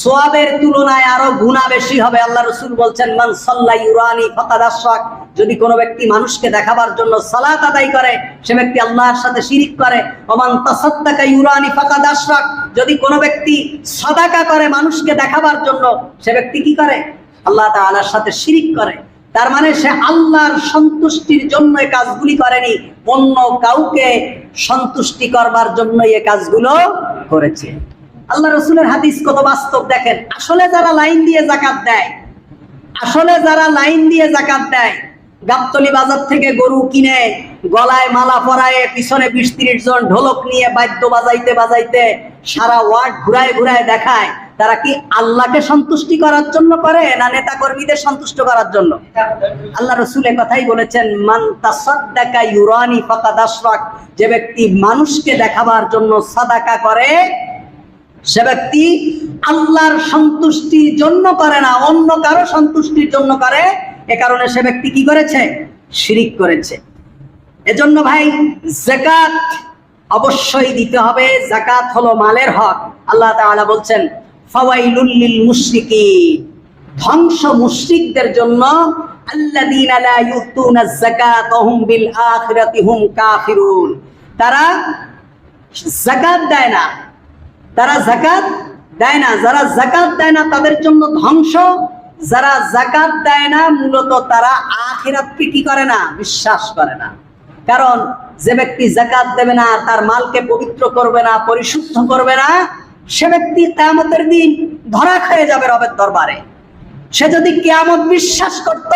সওয়াবের তুলনায় আরো গুনাহ বেশি হবে। আল্লাহ রাসূল বলছেন, মান সাল্লা ইউরানি ফাকাদ আশরাক। যদি কোনো ব্যক্তি মানুষকে দেখাবার জন্য সালাত আদায় করে, সে ব্যক্তি আল্লাহর সাথে শিরিক করে। ওমান তাসাদ্দাকা ইউরানি ফাকাদ আশরাক। যদি কোনো ব্যক্তি সাদাকা করে মানুষকে দেখাবার জন্য, সে ব্যক্তি কি করে? আল্লাহ তাআলার সাথে শিরিক করে। তার মানে সে আল্লাহর সন্তুষ্টির জন্য এই কাজগুলি করেনি, অন্য কাউকে সন্তুষ্টি করবার জন্য এই কাজগুলো করেছে। আল্লাহ রাসূলের হাদিস কত বাস্তব দেখেন। আসলে যারা লাইন দিয়ে যাকাত দেয়, আসলে যারা লাইন দিয়ে যাকাত দেয়, গাবতলী বাজার থেকে গরু কিনে গলায় মালা পরায়ে পিছনে 20-30 জন ঢোলক নিয়ে বাদ্য বাজাইতে বাজাইতে সারা ওয়ার্ড ঘুরায় ঘুরায় দেখায়, তারা কি আল্লাহকে সন্তুষ্টি করার জন্য করে না নেতা কর্মীদের সন্তুষ্ট করার জন্য? আল্লাহ রাসূল এই কথাই বলেছেন, মান তাসাদ্দাকা ইউরানি ফাকাদ আশরাক। যে ব্যক্তি মানুষকে দেখাবার জন্য সাদাকা করে, সে ব্যক্তি আল্লাহর সন্তুষ্টির জন্য করে না, অন্য কারো সন্তুষ্টির জন্য করে। এ কারণে সে ব্যক্তি কি করেছে? শিরিক করেছে। এজন্য ভাই, যাকাত অবশ্যই দিতে হবে। যাকাত হলো মালের হক। আল্লাহ তাআলা বলছেন, ফাওয়াইলুল লিল মুশরিকিন। ধ্বংস মুশরিকদের জন্য, আল্লাযীনা লা ইউতুনাজ যাকাত ওয়া হুম বিল আখিরাতি হুম কাফিরুন। তারা যাকাত দেয় না, তারা যাকাত দেয় না। যারা যাকাত দেয় না তাদের জন্য ধ্বংস। যারা যাকাত দেয় না, মূলত তারা আখিরাতকে কি করে না? বিশ্বাস করে না। কারণ যে ব্যক্তি যাকাত দেবে না, তার মালকে পবিত্র করবে না, পরিশুদ্ধ করবে না, সে ব্যক্তি কিয়ামতের দিন ধরা খেয়ে যাবে রবের দরবারে। সে যদি কিয়ামত বিশ্বাস করত,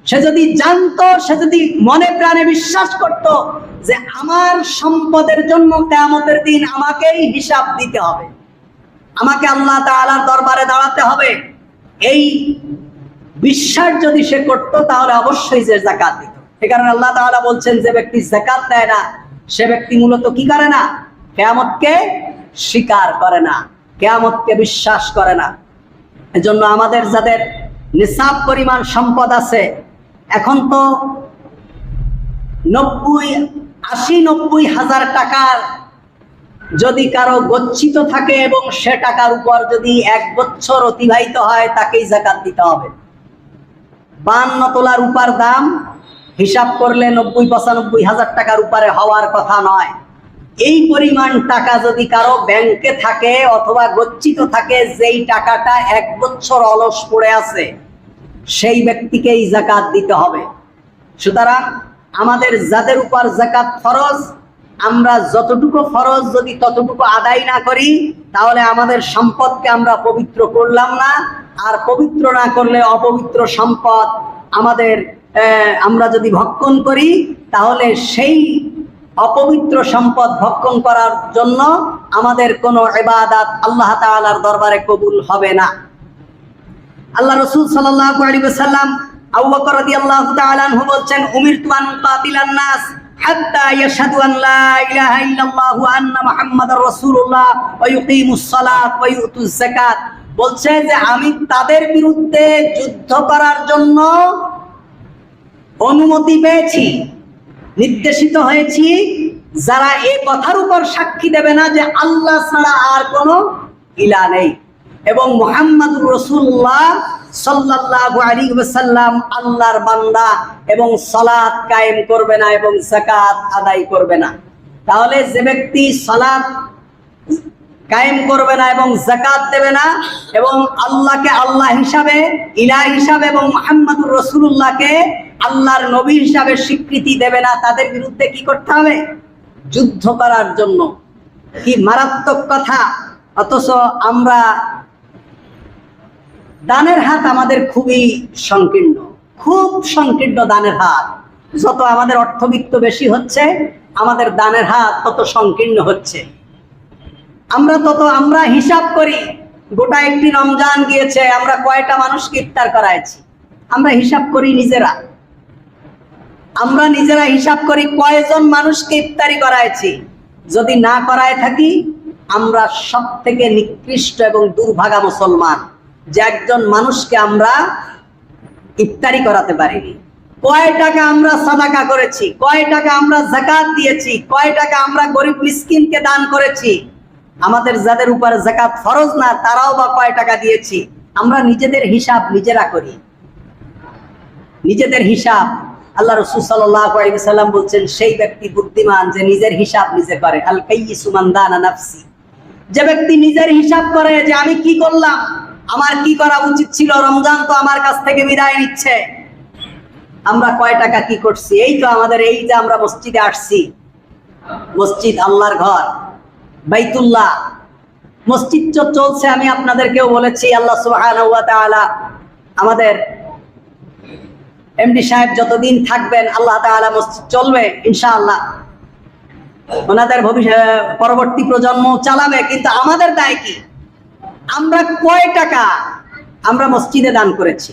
সে যদি জানতো, সে যদি মনে প্রাণে বিশ্বাস করত যে আমার সম্পদের জন্য কিয়ামতের দিন আমাকেই হিসাব দিতে হবে, আমাকে আল্লাহ তাআলার দরবারে দাঁড়াতে হবে, এই বিশ্বাস যদি সে করত, তাহলে অবশ্যই সে যাকাত দিত। এই কারণে আল্লাহ তাআলা বলছেন, যে ব্যক্তি যাকাত দেয় না, সে ব্যক্তি মূলত কি করে না? কিয়ামতকে স্বীকার করে না, কিয়ামতকে বিশ্বাস করে না। এজন্য আমাদের যাদের নিসাব পরিমাণ সম্পদ আছে, এখন তো 80-90 হাজার টাকার যদি কারো গচ্ছিত থাকে এবং সে টাকার উপর যদি 1 বছর অতিবাহিত হয়, তাকেই যাকাত দিতে হবে। 52 তোলা রূপার দাম হিসাব করলে 90-95 হাজার টাকার উপরে হওয়ার কথা নয়। এই পরিমাণ টাকা যদি কারো ব্যাংকে থাকে অথবা গচ্ছিত থাকে, যেই টাকাটা 1 বছর অলস পড়ে আছে, সেই ব্যক্তিকেই যাকাত দিতে হবে। সুতরাং আমাদের যাদের উপর যাকাত ফরজ, আমরা যতটুকু ফরজ যদি ততটুকু আদায় না করি, তাহলে আমাদের সম্পদকে আমরা পবিত্র করলাম না। আর পবিত্র না করলে অপবিত্র সম্পদ আমাদের আমরা যদি ভক্ষণ করি, তাহলে সেই অপবিত্র সম্পদ ভক্ষণ করার জন্য আমাদের কোনো ইবাদত আল্লাহ তাআলার দরবারে কবুল হবে না। আল্লাহ রাসূল সাল্লাল্লাহু আলাইহি ওয়াসাল্লাম আবু বকর রাদিয়াল্লাহু তাআলা আনহু বলছেন, উমিরতু আন কাতিলান নাস হাত্তা ইয়াশহাদু আন লা ইলাহা ইল্লাল্লাহ ওয়া আন্না মুহাম্মাদার রাসূলুল্লাহ ওয়া ইউকিমুস সালাত ওয়া ইউতুজ যাকাত। বলছে যে আমি তাদের বিরুদ্ধে যুদ্ধ করার জন্য অনুমতি পেয়েছি, নির্দেশিত হয়েছি, যারা এই কথার উপর সাক্ষী দেবে না যে আল্লাহ ছাড়া আর কোনো ইলাহ নেই এবং মুহাম্মাদুর রাসূলুল্লাহ সাল্লাল্লাহু আলাইহি ওয়াসাল্লাম আল্লাহর বান্দা, এবং সালাত কায়েম করবে না এবং যাকাত আদায় করবে না। তাহলে যে ব্যক্তি সালাত কায়েম করবে না এবং যাকাত দেবে না এবং আল্লাহকে আল্লাহ হিসাবে, ইলাহ হিসাবে এবং মুহাম্মাদুর রাসূলুল্লাহকে আল্লাহর নবী হিসাবে স্বীকৃতি দেবে না, তাদের বিরুদ্ধে কি করতে হবে? যুদ্ধ করার জন্য। কি মারাত্মক কথা! অথচ আমরা দানের হাত আমাদের খুবই সংকীর্ণ, খুব সংকীর্ণ দানের হাত। যত আমাদের অর্থবিত্ত বেশি হচ্ছে, আমাদের দানের হাত তত সংকীর্ণ হচ্ছে। আমরা হিসাব করি, গোটা একটি রমজান গিয়েছে, আমরা কয়টা মানুষকে ইফতার করাইছি, আমরা হিসাব করি নিজেরা। আমরা নিজেরা হিসাব করি কয়জন মানুষকে ইফতারি করাইছি। যদি না করায় থাকি, আমরা সব থেকে নিকৃষ্ট এবং দুর্ভাগা মুসলমান, যে একজন মানুষকে আমরা ইফতারি করাতে পারিনি। কয় টাকা আমরা সাদাকা করেছি, কয় টাকা আমরা যাকাত দিয়েছি, কয় টাকা আমরা গরিব মিসকিনকে দান করেছি। আমাদের যাদের উপর যাকাত ফরজ না, তারাও বা কয় টাকা দিয়েছি। আমরা নিজেদের হিসাব নিজেরা করি, নিজেদের হিসাব। আল্লাহ রাসূল সাল্লাল্লাহু আলাইহি ওয়াসাল্লাম বলছেন, সেই ব্যক্তি বুদ্ধিমান যে নিজের হিসাব নিজে করে। আল কাইয়িসু মান দানা নাফসি, যে ব্যক্তি নিজের হিসাব করে যে আমি কি করলাম, আমার কি করা উচিত ছিল, রমজান তো আমার কাছ থেকে বিদায় নিচ্ছে, আমরা কয় টাকা কি করছি। এই তো আমাদের, এই যে আমরা মসজিদে আসছি, মসজিদ আল্লাহর ঘর, বাইতুল্লাহ, মসজিদ চলছে। আমি আপনাদেরকেও বলেছি, আল্লাহ সুবহানাহু ওয়া তাআলা আমাদের এমডি সাহেব যতদিন থাকবেন, আল্লাহ তাআলা মসজিদ চলবে ইনশাআল্লাহ। ওনাদের পরবর্তী প্রজন্ম চালাবে। কিন্তু আমাদের দায় কি? আমরা কয় টাকা আমরা মসজিদে দান করেছি?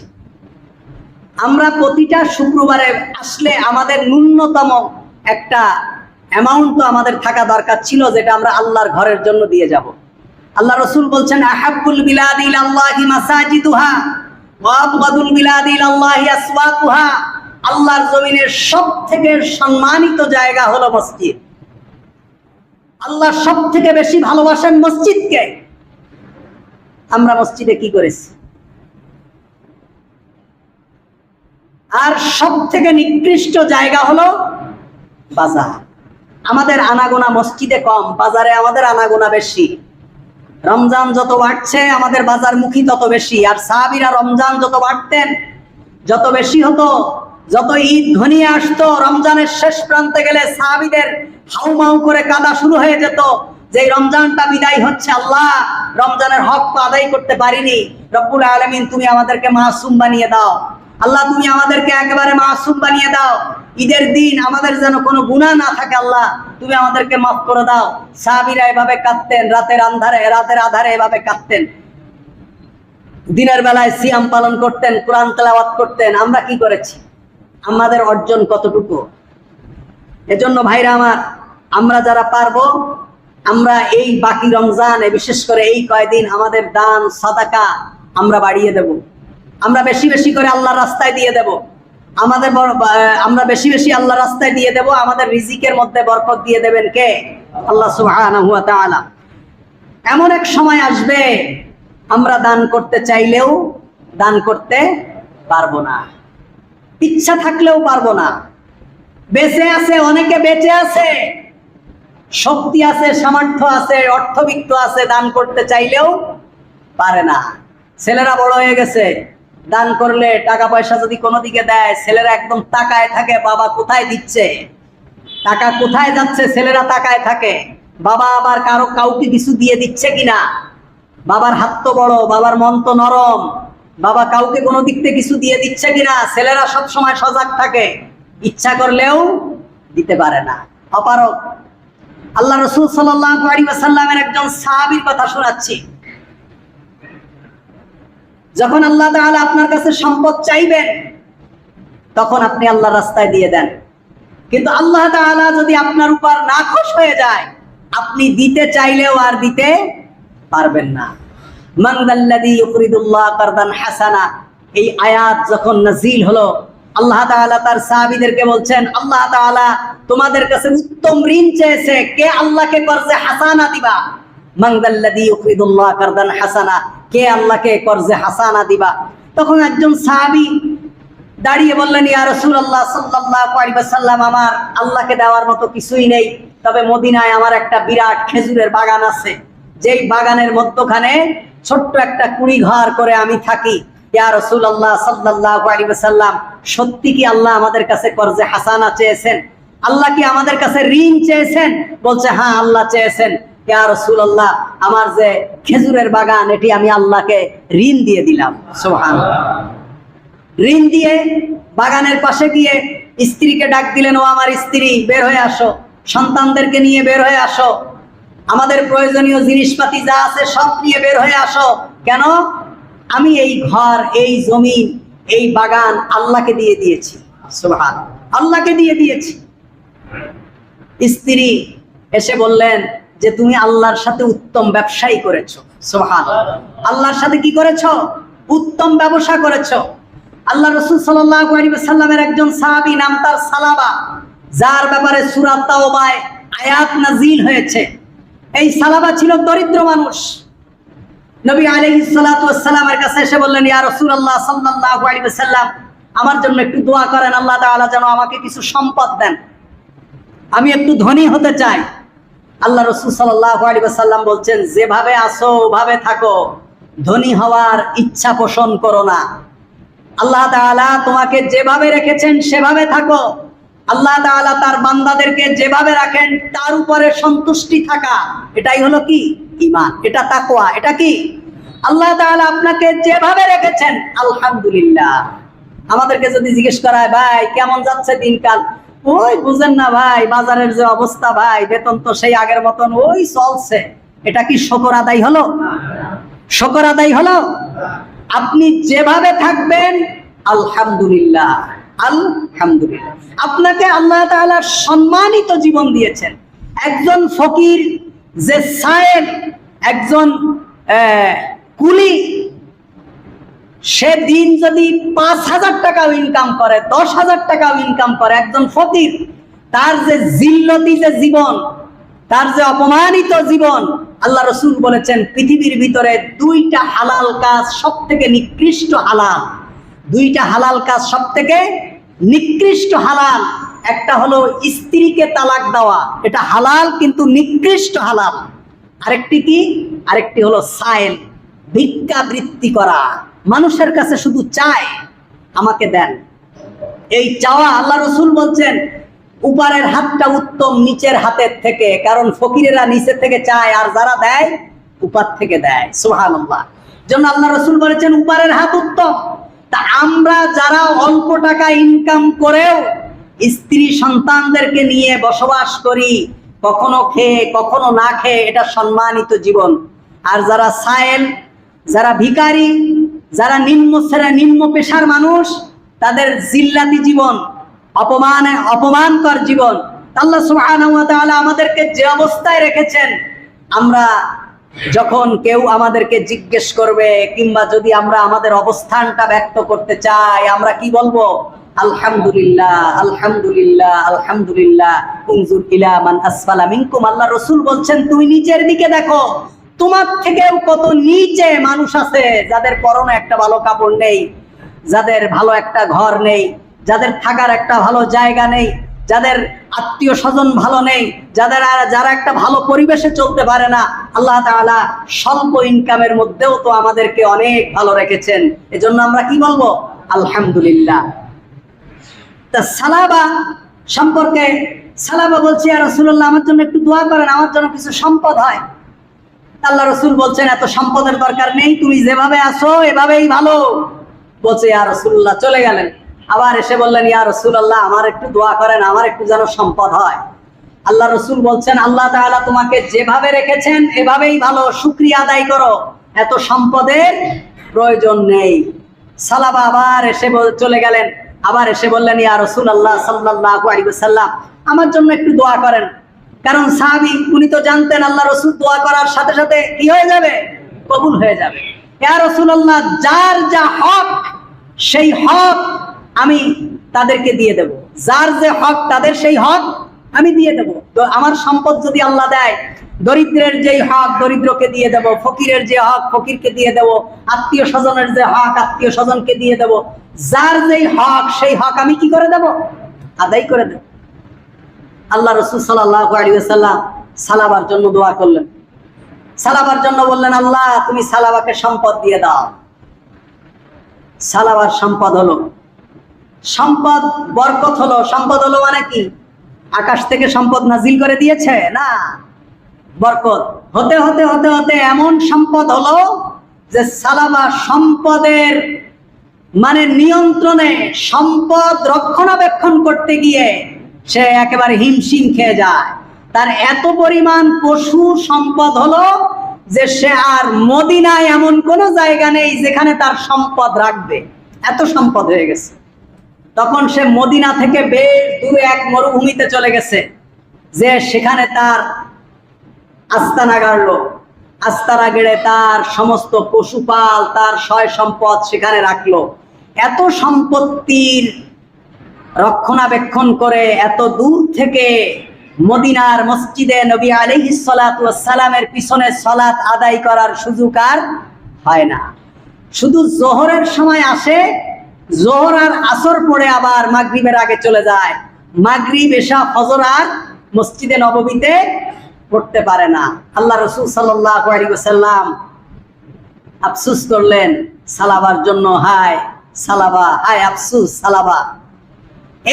আমরা প্রতিটা শুক্রবারে আসলে আমাদের ন্যূনতম একটা অ্যামাউন্ট তো আমাদের থাকা দরকার ছিল, যেটা আমরা আল্লাহর ঘরের জন্য দিয়ে যাব। আল্লাহ রাসূল বলছেন, আহাব্বুল বিলাদি ইলাল্লাহি মাসাজিদুহা ওয়া আবগাদুল বিলাদি ইলাল্লাহি আসওয়াকুহা। আল্লাহর জমিনের সবথেকে সম্মানিত জায়গা হলো মসজিদ। আল্লাহ সবথেকে বেশি ভালোবাসেন মসজিদকে। আমরা মসজিদে কি করেছি? আর সবথেকে নিকৃষ্ট জায়গা হলো বাজার। আমাদের আনাগোনা মসজিদে কম, বাজারে আমাদের আনাগোনা বেশি। রমজান যত বাড়ছে, আমাদের বাজার মুখী তত বেশি। আর সাহাবীরা রমজান যত বাড়তেন, যত বেশি হতো, যত ঈদ ঘনিয়ে আসতো, রমজানের শেষ প্রান্তে গেলে সাহাবীদের হাউমাউ করে কাঁদা শুরু হয়ে যেত যে রমজানটা বিদায় হচ্ছে, আল্লাহ রমজানের হক তো আদায় করতে পারিনি, রব্বুল আলামিন তুমি আমাদেরকে মাসুম বানিয়ে দাও, আল্লাহ তুমি আমাদেরকে একেবারে মাসুম বানিয়ে দাও, ঈদের দিন আমাদের যেন কোনো গুনাহ না থাকে, আল্লাহ তুমি আমাদেরকে মাফ করে দাও। সাহাবীরা এভাবে কাঁদতেন, রাতের আধারে এভাবে কাঁদতেন। দিনের বেলায় সিয়াম পালন করতেন, কোরআন তেলাওয়াত করতেন। আমরা কি করেছি? আমাদের অর্জন কতটুকু? এজন্য ভাইরা আমার, আমরা যারা পারবো, আমরা এই বাকি রমজানে, বিশেষ করে এই কয়দিন, আমাদের দান সাদাকা আমরা বাড়িয়ে দেব। আমরা বেশি বেশি করে আল্লাহর রাস্তায় দিয়ে দেব। আমরা বেশি বেশি আল্লাহ রাস্তায় দিয়ে দেব, আমাদের রিজিকের মধ্যে বরকত দিয়ে দেবেন কে? আল্লাহ সুবহানাহু ওয়া তাআলা। এমন এক সময় আসবে আমরা দান করতে চাইলেও দান করতে পারবো না, ইচ্ছা থাকলেও পারবো না। বেঁচে আছে, অনেকে বেঁচে আছে, শক্তি আছে, সামর্থ্য আছে, অর্থবিত্ত আছে, দান করতে চাইলেও পারে না। ছেলেরা বড় হয়ে গেছে, দান করলে টাকা পয়সা যদি কোনো দিকে দেয়, ছেলেরা একদম তাকায় থাকে, বাবা কোথায় দিচ্ছে, টাকা কোথায় যাচ্ছে, ছেলেরা তাকায় থাকে। বাবা আবার কাউকে কিছু দিয়ে দিচ্ছে কিনা। বাবার হাত তো বড়, বাবার মন তো নরম, বাবা কাউকে কোনো দিক থেকে কিছু দিয়ে দিচ্ছে কিনা ছেলেরা সব সময় সজাগ থাকে, ইচ্ছা করলেও দিতে পারে না, অপারগ। আল্লাহ রাসূল সাল্লাল্লাহু আলাইহি ওয়াসাল্লামের একজন সাহাবীর কথা শোনাচ্ছি। যখন আল্লাহ তাআলা আপনার কাছে সম্পদ চাইবেন, তখন আপনি আল্লাহর রাস্তায় দিয়ে দেন। কিন্তু আল্লাহ তাআলা যদি আপনার উপর নাখুশ হয়ে যায়, আপনি দিতে চাইলেও আর দিতে পারবেন না। মান যাল্লাযী ইউকরিদুল্লাহ কারদান হাসানা, এই আয়াত যখন নাযিল হলো, আল্লাহ তাআলা তার সাহাবীদেরকে বলছেন, আল্লাহ তাআলা তোমাদের কাছে উত্তম ঋণ চেয়েছে, কে আল্লাহকে কর্জে হাসানা দিবা? মান যাল্লাযী ইউকরিদুল্লাহ কারদান হাসানা, কে আল্লাহকে কর্জে হাসানা দিবা? তখন একজন সাহাবী দাঁড়িয়ে বললেন, ইয়া রাসূলুল্লাহ সাল্লাল্লাহু আলাইহি ওয়াসাল্লাম, আমার আল্লাহকে দেওয়ার মতো কিছুই নেই, তবে মদিনায় আমার একটা বিরাট খেজুরের বাগান আছে, যেই বাগানের মধ্যখানে ছোট্ট একটা কুড়ি ঘর করে আমি থাকি। ইয়া রাসূলুল্লাহ সাল্লাল্লাহু আলাইহি ওয়াসাল্লাম, সত্যি কি আল্লাহ আমাদের কাছে কর্জে হাসানা চেয়েছেন? আল্লাহ কি আমাদের কাছে ঋণ চেয়েছেন? বলছে, হ্যাঁ আল্লাহ চেয়েছেন। ইয়া রাসূলুল্লাহ, আমার যে খেজুরের বাগান, এটি আমি আল্লাহকে ঋণ দিয়ে দিলাম। সুবহানাল্লাহ। ঋণ দিয়ে বাগানের পাশে গিয়ে স্ত্রীকে ডাক দিলেন, ও আমার স্ত্রী, বের হয়ে আসো, সন্তানদেরকে নিয়ে বের হয়ে আসো, আমাদের প্রয়োজনীয় জিনিসপাতি যা আছে সব নিয়ে বের হয়ে আসো। কেন? আমি এই ঘর, এই জমি, এই বাগান আল্লাহকে দিয়ে দিয়েছি। সুবহানাল্লাহ, আল্লাহকে দিয়ে দিয়েছি। স্ত্রী এসে বললেন যে তুমি আল্লাহর সাথে উত্তম ব্যবসায়ী করেছো। সুবহানাল্লাহ, আল্লাহর সাথে কি করেছো? উত্তম ব্যবসা করেছো। আল্লাহ রাসূল সাল্লাল্লাহু আলাইহি ওয়াসাল্লামের একজন সাহাবী, নাম তার সালাবা, যার ব্যাপারে সূরা তাওবায় আয়াত নাযিল হয়েছে। এই সালাবা ছিল দরিদ্র মানুষ। নবী আলাইহিস সালাতু ওয়াস সালামের কাছে এসে বললেন, ইয়া রাসূলুল্লাহ সাল্লাল্লাহু আলাইহি ওয়াসাল্লাম, আমার জন্য একটু দোয়া করেন, আল্লাহ তাআলা যেন আমাকে কিছু সম্পদ দেন, আমি একটু ধনী হতে চাই। আল্লাহ রাসূল সাল্লাল্লাহু আলাইহি ওয়াসাল্লাম বলছেন, যেভাবে আছো ওভাবে থাকো, ধনী হওয়ার ইচ্ছা পোষণ করো না। আল্লাহ তাআলা তোমাকে যেভাবে রেখেছেন সেভাবে থাকো। আল্লাহ তাআলা তার বান্দাদেরকে যেভাবে রাখেন তার উপরে সন্তুষ্টি থাকা, এটাই হলো কি? ঈমান, এটা তাকওয়া। এটা কি? আল্লাহ তাআলা আপনাকে যেভাবে রেখেছেন আলহামদুলিল্লাহ। আমাদেরকে যদি জিজ্ঞেস করায়, ভাই কেমন যাচ্ছে দিনকাল, ওই বুঝেন না ভাই, বাজারের যে অবস্থা ভাই, বেতন তো সেই আগের মতন ওই চলছে, এটা কি শুকর আদায় হলো? শুকর আদায় হলো? আপনি যেভাবে থাকবেন আলহামদুলিল্লাহ, আলহামদুলিল্লাহ। আপনাকে আল্লাহ তাআলা সম্মানিত জীবন দিয়েছেন। একজন ফকির যে সায়েল, একজন কুলি, সে দিন যদি ৫,০০০ টাকাও ইনকাম করে, ১০,০০০ টাকাও ইনকাম করে, একজন ফকির, তার যে জিল্লতি যে জীবন, তার যে অপমানিত জীবন, আল্লাহ রাসূল বলেছেন পৃথিবীর ভিতরে দুইটা হালাল কাজ সব থেকে নিকৃষ্ট হালাল। দুইটা হালাল কাজ সব থেকে নিকৃষ্ট হালাল। একটা হলো স্ত্রীকে তালাক দেওয়া, এটা হালাল কিন্তু নিকৃষ্ট হালাল। আরেকটি কি? আরেকটি হলো সায়েল, ভিক্ষাবৃত্তি করা, মানুষের কাছে শুধু চায় আমাকে দেন। এই চাওয়া, আল্লাহ রাসূল বলছেন উপরের হাতটা উত্তম নিচের হাতের থেকে, কারণ ফকিরেরা নিচে থেকে চায় আর যারা দেয় উপর থেকে দেয়। সুবহানাল্লাহ। জন্য আল্লাহ রাসূল বলেছেন উপরের হাত উত্তম। তা আমরা যারা অল্প টাকা ইনকাম করেও স্ত্রী সন্তানদেরকে নিয়ে বসবাস করি, কখনো খেয়ে কখনো না খেয়ে, এটা সম্মানিত জীবন। আর যারা সায়েল, যারা ভিখারি, যারা নিম্ন পেশার মানুষ, তাদের জিল্লাতি জীবন, অপমানকর জীবন। আল্লাহ সুবহানাহু ওয়া তাআলা আমাদেরকে যে অবস্থায় রেখেছেন, আমরা যখন কেউ আমাদেরকে জিজ্ঞেস করবে, কিংবা যদি আমরা আমাদের অবস্থানটা ব্যক্ত করতে চাই, আমরা কি বলবো? আলহামদুলিল্লাহ আলহামদুলিল্লাহ আলহামদুলিল্লাহ উনজুর ইলা মান আসফালা মিনকুম। আল্লাহ রাসূল বলছেন তুমি নিচের দিকে দেখো, তোমার থেকেও কত নিচে মানুষ আছে যাদের পরনে একটা ভালো কাপড় নেই, যাদের ভালো একটা ঘর নেই, যাদের থাকার একটা ভালো জায়গা নেই, যাদের আত্মীয় স্বজন ভালো নেই, যারা একটা ভালো পরিবেশে চলতে পারে না। আল্লাহ তাআলা স্বল্প ইনকামের মধ্যেও তো আমাদেরকে অনেক ভালো রেখেছেন, এজন্য আমরা কি বলবো? আলহামদুলিল্লাহ। তা সালাবা সম্পর্কে সালাবা বলছে, ইয়া রাসূলুল্লাহ আমার জন্য একটু দোয়া করেন, আমার জন্য কিছু সম্পদ হয়। আল্লাহ রাসূল বলছেন এত সম্পদের দরকার নেই, তুমি যেভাবে আছো এভাবেই ভালো। বলছে ইয়া রাসূলুল্লাহ, চলে গেলেন। আবার এসে বললেন, ইয়া রাসূলুল্লাহ আমার একটু দোয়া করেন, আমার একটু যেন সম্পদ হয়। আল্লাহ রাসূল বলছেন আল্লাহ তাআলা তোমাকে যেভাবে রেখেছেন এভাবেই ভালো, শুকরিয়া আদায় করো, এত সম্পদের প্রয়োজন নেই। সালাবা আবার এসে চলে গেলেন। আবার এসে বললেন, ইয়া রাসূলুল্লাহ সাল্লাল্লাহু আলাইহি ওয়াসাল্লাম আমার জন্য একটু দোয়া করেন। কারণ সাহাবী উনি তো জানতেন আল্লাহ রাসূল দোয়া করার সাথে সাথে কি হয়ে যাবে? কবুল হয়ে যাবে। ইয়া রাসূলুল্লাহ যার যা হক সেই হক আমি তাদেরকে দিয়ে দেব, যার যে হক তাদের সেই হক আমি দিয়ে দেব। তো আমার সম্পদ যদি আল্লাহ দেয়, দরিদ্রের যেই হক দরিদ্রকে দিয়ে দেব, ফকিরের যে হক ফকিরকে দিয়ে দেব, আত্মীয় স্বজনের যে হক আত্মীয় স্বজনকে দিয়ে দেব। যার যেই হক সেই হক আমি কি করে দেব? আদায় করে দেব। আল্লাহ রাসূল সাল্লাল্লাহু আলাইহি ওয়াসাল্লাম সালাবার জন্য দোয়া করলেন। সালাবার জন্য বললেন, আল্লাহ তুমি সালাবাকে সম্পদ দিয়ে দাও। সালাবার সম্পদ হলো, সম্পদ বরকত হলো। সম্পদ হলো মানে কি? আকাশ থেকে সম্পদ নাজিল করে দিয়েছে না, বরকত হতে হতে হতে হতে এমন সম্পদ হলো যে সালাবা সম্পদের মানে নিয়ন্ত্রণে, সম্পদ রক্ষণাবেক্ষণ করতে গিয়ে সে একেবারে হিমশিম খেয়ে যায়। তার এত পরিমাণ পশু সম্পদ হলো যে সে আর মদিনায় এমন কোনো জায়গা নেই যেখানে তার সম্পদ রাখবে, এত সম্পদ হয়ে গেছে। তখন সে মদিনা থেকে বেশ দূরে এক মরুভূমিতে চলে গেছে, যে সেখানে তার আস্তানা গাড়লো। আস্তানা গেড়ে তার সমস্ত পশুপাল, তার সয় সম্পদ সেখানে রাখলো। এত সম্পত্তির রক্ষণাবেক্ষণ করে এত দূর থেকে মদিনার মসজিদে নবী আলাইহিস সালাতু ওয়াস সালামের পিছনে সালাত আদায় করার সুযোগ আর হয় না। শুধু জোহরের সময় আসে, জোহর আর আসর পড়ে আবার মাগরিবের আগে চলে যায়। মাগরিব এশা ফজর আর মসজিদে নববীতে পড়তে পারে না। আল্লাহ রাসূল সাল্লাল্লাহু আলাইহি ওয়াসাল্লাম আফসোস করলেন সালাবার জন্য। হায় সালাবা, হায় আফসোস সালাবা।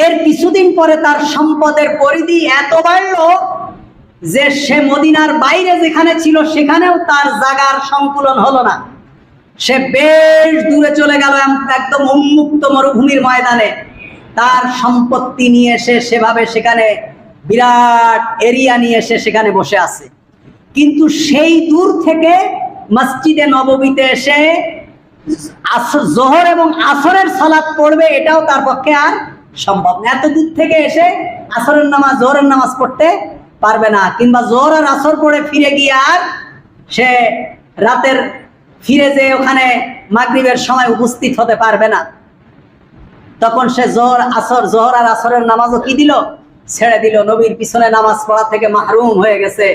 এর কিছুদিন পরে তার সম্পদের পরিধি এত বাড়লো যে সে মদিনার বাইরে যেখানে ছিল সেখানেও তার জায়গার সংকুলন হলো না। সে বেশ দূরে চলে গেল, একদম উন্মুক্ত মরুভূমির ময়দানে। তার সম্পত্তি নিয়ে এসে সেভাবে সেখানে বিরাট এরিয়া নিয়ে এসে সেখানে বসে আছে। কিন্তু সেই দূর থেকে মসজিদে নববীতে এসে জোহর এবং আসরের সালাত পড়বে, এটাও তার পক্ষে আর সম্ভব না। এত দূর থেকে এসে আসরের নামাজ জোহরের নামাজ পড়তে পারবে না, কিংবা জোহর আর আসর পড়ে ফিরে গিয়ে আর সে রাতের ফিরে যে ওখানে মাগরিবের সময় উপস্থিত হতে পারবে না। তখন সে জোহর আর আসরের নামাজও কি দিল? ছেড়ে দিল। নবীর পিছনে নামাজ পড়া থেকে মাহরুম হয়ে গেছে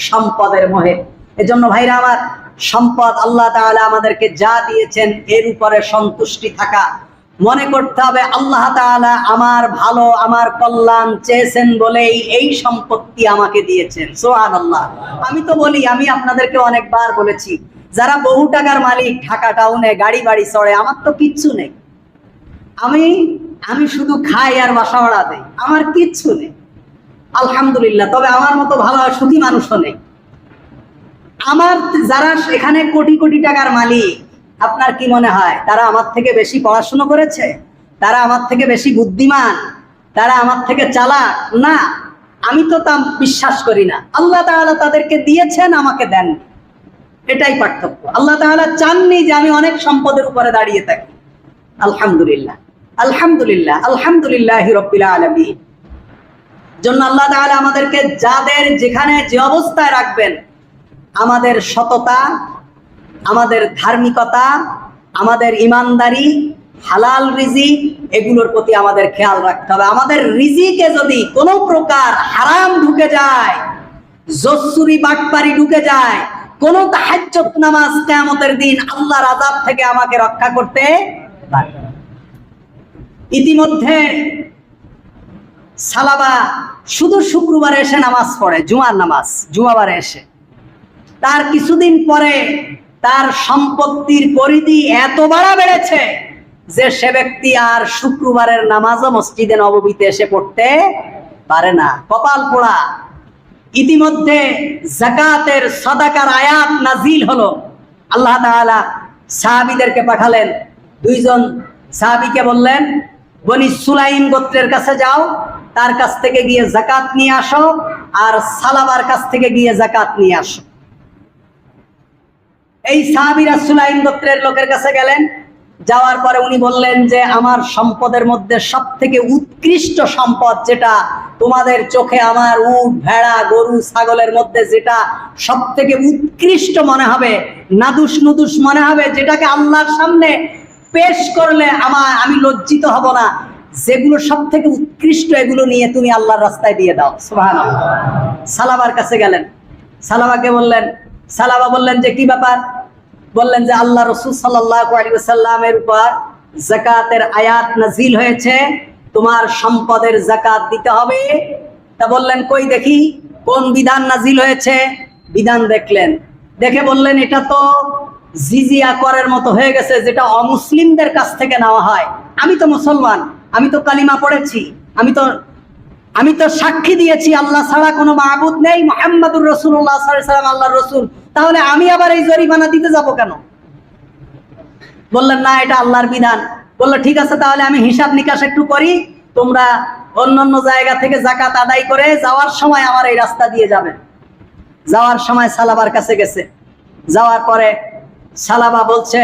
সম্পদের মোহে। এজন্য ভাইরা আমার, সম্পদ আল্লাহ তাআলা আমাদেরকে যা দিয়েছেন এর উপরে সন্তুষ্টি থাকা, মনে করতে হবে আল্লাহ তাআলা আমার ভালো, আমার কল্যাণ চেয়েছেন বলেই এই সম্পত্তি আমাকে দিয়েছেন। সুবহানাল্লাহ। আমি তো বলি, আমি আপনাদেরকে অনেকবার বলেছি, যারা বহু টাকার মালিক ঢাকা টাউনে গাড়ি বাড়ি চড়ে, আমার তো কিচ্ছু নেই। আমি শুধু খাই আর বাসা ভাড়া দেই, আমার কিচ্ছু নেই আলহামদুলিল্লাহ। তবে আমার মতো ভালো সুখী মানুষও নেই। আমার যারা এখানে কোটি কোটি টাকার মালিক, আপনার কি মনে হয় তারা আমার থেকে বেশি পড়াশোনা করেছে? তারা আমার থেকে বেশি বুদ্ধিমান? তারা আমার থেকে চালাক? না, আমি তো তা বিশ্বাস করি না। আল্লাহ তাআলা তাদেরকে দিয়েছেন, আমাকে দেন। এটাই পার্থক্য। আল্লাহ তাআলা চাননি যে আমি অনেক সম্পদের উপরে দাঁড়িয়ে থাকি। আলহামদুলিল্লাহ আলহামদুলিল্লাহ আলহামদুলিল্লাহি রাব্বিল আলামিন। জন্য আল্লাহ তাআলা আমাদেরকে যাদের যেখানে যে অবস্থায় রাখবেন, আমাদের সততা, আমাদের ধার্মিকতা, আমাদের ইমানদারি, হালাল রিজিক, এগুলোর প্রতি আমাদের খেয়াল রাখতে হবে। আমাদের রিজিকে যদি কোনো প্রকার হারাম ঢুকে যায়, জসুরি বাটপারি ঢুকে যায়, কোন তাহাজ্জুদ নামাজ কিয়ামতের দিন আল্লাহর আযাব থেকে আমাকে রক্ষা করতে পারবে না। ইতিমধ্যে সালাবা শুধু শুক্রবারে এসে নামাজ পড়ে, জুমার নামাজ, জুমাবারে এসে। তার কিছুদিন পরে তার সম্পত্তির পরিধি এত বাড়া বেড়েছে যে সে ব্যক্তি আর শুক্রবারের নামাজও মসজিদে নববীতে এসে পড়তে পারে না। কপাল পোড়া। ইতিমধ্যে যাকাতের সাদাকার আয়াত নাজিল হলো। আল্লাহ তাআলা সাহাবীদেরকে পাঠালেন, দুইজন সাহাবীকে বললেন, বনি সুলাইম গোত্রের কাছে যাও, তার কাছ থেকে গিয়ে যাকাত নিয়ে আসো, আর সালাবার কাছ থেকে গিয়ে যাকাত নিয়ে আসো। এই সাহাবীরা সুলাইম গোত্রের লোকের কাছে গেলেন। যাওয়ার পরে উনি বললেন যে আমার সম্পদের মধ্যে সবথেকে উৎকৃষ্ট সম্পদ যেটা তোমাদের চোখে আমার উট, ভেড়া, গরু, ছাগলের মধ্যে যেটা সবথেকে উৎকৃষ্ট মনে হবে, নাদুস নুদুস মনে হবে, যেটাকে আল্লাহর সামনে পেশ করলে আমি লজ্জিত হব না, যেগুলো সবথেকে উৎকৃষ্ট এগুলো নিয়ে তুমি আল্লাহর রাস্তায় দিয়ে দাও। সুবহানাল্লাহ। সালাবার কাছে গেলেন, সালাবাকে বললেন, সালাবা বললেন যে কি ব্যাপার? বললেন যে আল্লাহ রাসূল সাল্লাল্লাহু আলাইহি ওয়াসাল্লামের উপর যাকাতের আয়াত নাজিল হয়েছে, তোমার সম্পদের যাকাত দিতে হবে। তা বললেন কই দেখি কোন বিধান নাজিল হয়েছে। বিধান দেখলেন, দেখে বললেন এটা তো জিজিয়া করের মতো হয়ে গেছে, যেটা অমুসলিমদের কাছ থেকে নেওয়া হয়। আমি তো মুসলমান, আমি তো কালিমা পড়েছি, আমি তো সাক্ষী দিয়েছি আল্লাহ ছাড়া কোনো মাবুদ নেই, মুহাম্মাদুর রাসূলুল্লাহ সাল্লাল্লাহু আলাইহি ওয়াসাল্লাম আল্লাহর রাসূল, তাহলে আমি আবার এই জরিমানা দিতে যাব কেন? বললেন না, এটা আল্লাহর বিধান। বললো ঠিক আছে, তাহলে আমি হিসাব নিকাশ একটু করি, তোমরা অন্যান্য জায়গা থেকে যাকাত আদায় করে যাওয়ার সময় আমার এই রাস্তা দিয়ে যাবে। যাওয়ার সময় সালাবার কাছে গেছে। যাওয়ার পরে সালাবা বলছে,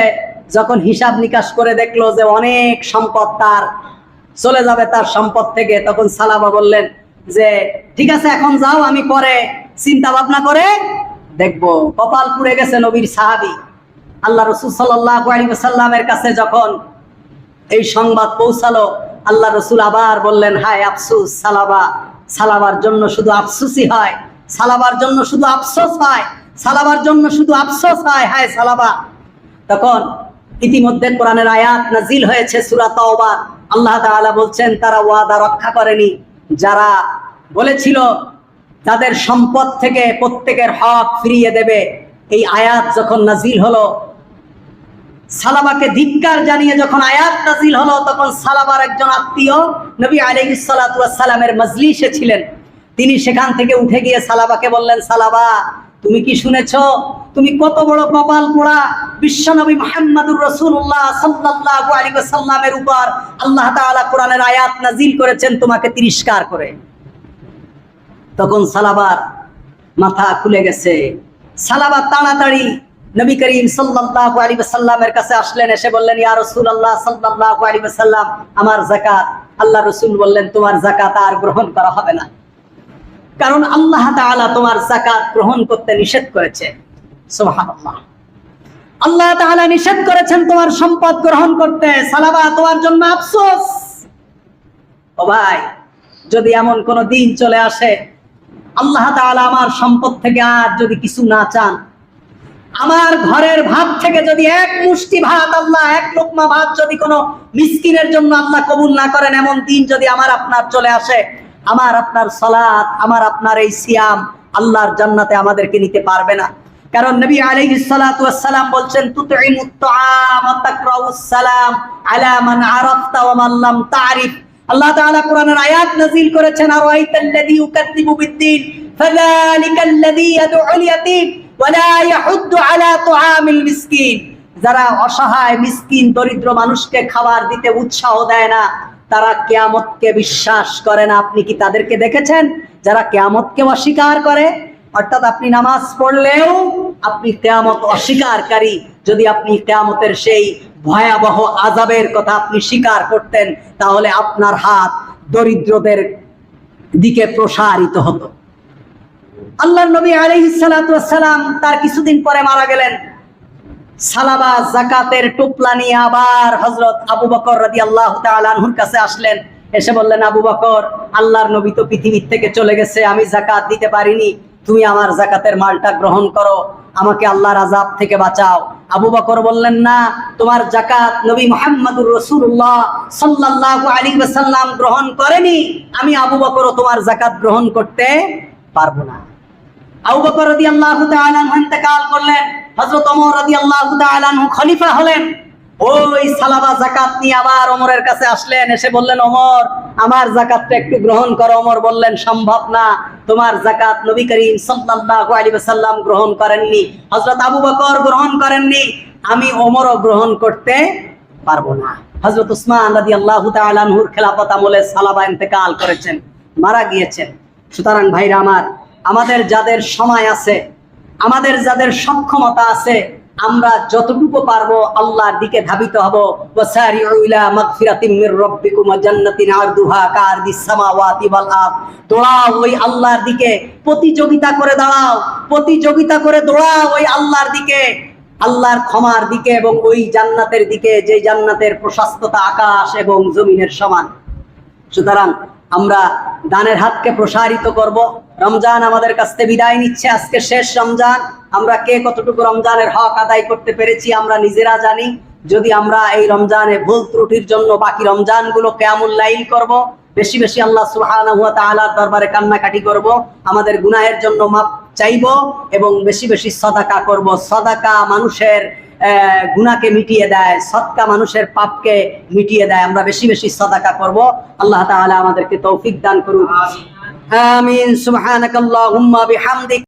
যখন হিসাব নিকাশ করে দেখলো যে অনেক সম্পদ তার চলে যাবে তার সম্পদ থেকে, তখন সালাবা বললেন যে ঠিক আছে এখন যাও, আমি পরে চিন্তা ভাবনা করে দেখবো। কপাল পুড়ে গেছে নবীর সাহাবী। আল্লাহ রাসূল সাল্লাল্লাহু আলাইহি ওয়াসাল্লামের কাছে যখন এই সংবাদ পৌঁছালো, আল্লাহ রাসূল আবার বললেন, হায় আফসোস সালাবা, সালাবার জন্য শুধু আফসোসই হয়, সালাবার জন্য শুধু আফসোস হয়, সালাবার জন্য শুধু আফসোস হয়, হায় সালাবা। তখন ইতিমধ্যে কোরআনের আয়াত নাজিল হয়েছে সূরা তাওবা। আল্লাহ তাআলা বলছেন তারা ওয়াদা রক্ষা করেনি, যারা বলেছিল তাদের সম্পদ থেকে প্রত্যেকের হক ফিরিয়ে দেবে। এই আয়াত যখন নাজিল হলো, সালাবাকে ধিক্কার জানিয়ে যখন আয়াত নাজিল হলো, তখন সালাবার একজন আত্মীয় নবী আলাইহিস সালাতু ওয়াস সালামের মজলিসে ছিলেন। তিনি সেখান থেকে উঠে গিয়ে সালাবাকে বললেন, সালাবা তুমি কি শুনেছো? তুমি কত বড় কপাল পোড়া, বিশ্বনবী মুহাম্মদুর রাসূলুল্লাহ সাল্লাল্লাহু আলাইহি ওয়াসাল্লামের উপর আল্লাহ তাআলা কোরআনের আয়াত নাজিল করেছেন তোমাকে তিরস্কার করে। তখন সালাবার মাথা খুলে গেছে। সালাবা তাড়াতাড়ি নবী করিম সাল্লাল্লাহু আলাইহি ওয়াসাল্লামের কাছে আসলেন, এসে বললেন, ইয়া রাসূলুল্লাহ সাল্লাল্লাহু আলাইহি ওয়াসাল্লাম, আমার যাকাত। আল্লাহ রাসূল বললেন, তোমার যাকাত আর গ্রহণ করা হবে না, কারণ আল্লাহ তাআলা তোমার যাকাত গ্রহণ করতে নিষেধ করেছে। সুবহানাল্লাহ। আল্লাহ তাআলা নিষেধ করেছেন তোমার সম্পদ গ্রহণ করতে। সালাবা তোমার জন্য আফসোস। ও ভাই, যদি এমন কোন দিন চলে আসে আল্লাহ তাআলা আমার সম্পদ থেকে আর যদি কিছু না চান, আমার ঘরের ভাত থেকে যদি এক মুষ্টি ভাত, আল্লাহ এক লোকমা ভাত যদি কোনো মিসকিনের জন্য আল্লাহ কবুল না করেন, এমন দিন যদি আমার আপনার চলে আসে, আমার আপনার সালাত, আমার আপনার এই সিয়াম আল্লাহর জান্নাতে আমাদেরকে নিতে পারবে না। কারণ নবী আলাইহিস সালাতু ওয়াস সালাম বলছেন, তুতঈমুত তাআম ওয়া তাকরাউস সালাম আলা মান আরাফতা ওয়া মান লাম তারিফ। আল্লাহ তাআলা কোরআনের আয়াত নাযিল করেছেন, আরাইতাল্লাযী ইউকাযযিবু বিদ্দীন ফাযালিকাল্লাযী ইয়াদউল ইয়াতীম ওয়া লা ইয়াহুদ্দু আলা তুআমিল মিসকিন। যারা অসহায়, মিসকিন, দরিদ্র মানুষকে খাবার দিতে উৎসাহ দেয় না, তারা কিয়ামতকে বিশ্বাস করে না। আপনি কি তাদেরকে দেখেছেন যারা কিয়ামতকে অস্বীকার করে? অর্থাৎ আপনি নামাজ পড়লেও আপনি কিয়ামত অস্বীকারী। যদি আপনি কিয়ামতের সেই ভয়াবহ আযাবের কথা আপনি স্বীকার করতেন, তাহলে আপনার হাত দরিদ্রদের দিকে প্রসারিত হতো। আল্লাহর নবী আলাইহিস সালাতু ওয়াস সালাম তার কিছুদিন পরে মারা গেলেন। সালাবা যাকাতের টুপলা নিয়ে আবার হযরত আবু বকর রাদিয়াল্লাহু তাআলা আনহুর কাছে আসলেন। এসে বললেন, আবু বকর, আল্লাহর নবী তো পৃথিবীর থেকে চলে গেছে, আমি যাকাত দিতে পারিনি, তুমি আমার যাকাতের মালটা গ্রহণ করো, আমাকে আল্লাহর আযাব থেকে বাঁচাও। আবু বকর বললেন, না, তোমার যাকাত নবী মুহাম্মদুর রাসূলুল্লাহ সাল্লাল্লাহু আলাইহি ওয়াসাল্লাম গ্রহণ করেনি, আমি আবু বকরও তোমার যাকাত গ্রহণ করতে পারবো না। আবু বকর রাদিয়াল্লাহু তাআলা আনহু ইন্তেকাল করলেন, হযরত ওমর রাদিয়াল্লাহু তাআলা আনহু খলিফা হলেন। ওই সালাবা যাকাত নিয়ে আবার ওমরের কাছে আসলেন, এসে বললেন, ওমর, আমার যাকাতটা একটু গ্রহণ করো। ওমর বললেন, সম্ভব না, তোমার যাকাত নবী করিম সাল্লাল্লাহু আলাইহি ওয়াসাল্লাম গ্রহণ করেননি, হযরত আবু বকর গ্রহণ করেননি, আমি ওমরও গ্রহণ করতে পারবো না। হযরত উসমান রাদিয়াল্লাহু তাআলা আনহুর খেলাফত আমলে সালাবা ইন্তেকাল করেছেন, মারা গিয়েছেন। সুতরাং ভাইরা আমার, আমাদের যাদের সময় আছে, আমাদের যাদের সক্ষমতা আছে, আমরা যতটুকু পারবো আল্লাহর দিকে ধাবিত হব। ওয়াসারিউ ইলা মাগফিরাতিম মির রাব্বিকুম ওয়া জান্নাতিন আরদুহা কাআরদিস সামাওয়াতি ওয়াল আরদ। দৌড়াও ওই আল্লাহর দিকে, প্রতিযোগিতা করে দাঁড়াও, প্রতিযোগিতা করে দৌড়াও ওই আল্লাহর দিকে, আল্লাহর ক্ষমার দিকে এবং ওই জান্নাতের দিকে, যে জান্নাতের প্রশস্ততা আকাশ এবং জমিনের সমান। সুতরাং আমরা দানের হাতকে প্রসারিত করব। রমজান আমাদের কাছ থেকে বিদায় নিচ্ছে, আজকে শেষ রমজান। আমরা কে কতটুকু রমজানের হক আদায় করতে পেরেছি আমরা নিজেরা জানি। যদি আমরা এই রমজানে ভুল ত্রুটির জন্য বাকি রমজানগুলো কিয়ামুল লাইল করব, বেশি বেশি আল্লাহ সুবহানাহু ওয়া তাআলার দরবারে কান্নাকাটি করব, আমাদের গুনাহের জন্য মাপ চাইব এবং বেশি বেশি সাদাকা করব। সাদাকা মানুষের গুনাহকে মিটিয়ে দেয়, সদকা মানুষের পাপকে মিটিয়ে দেয়। আমরা বেশি বেশি সাদাকা করব। আল্লাহ তাআলা আমাদেরকে তৌফিক দান করুন। আমিন। সুবহানাকাল্লাহুম্মা বিহামদিক।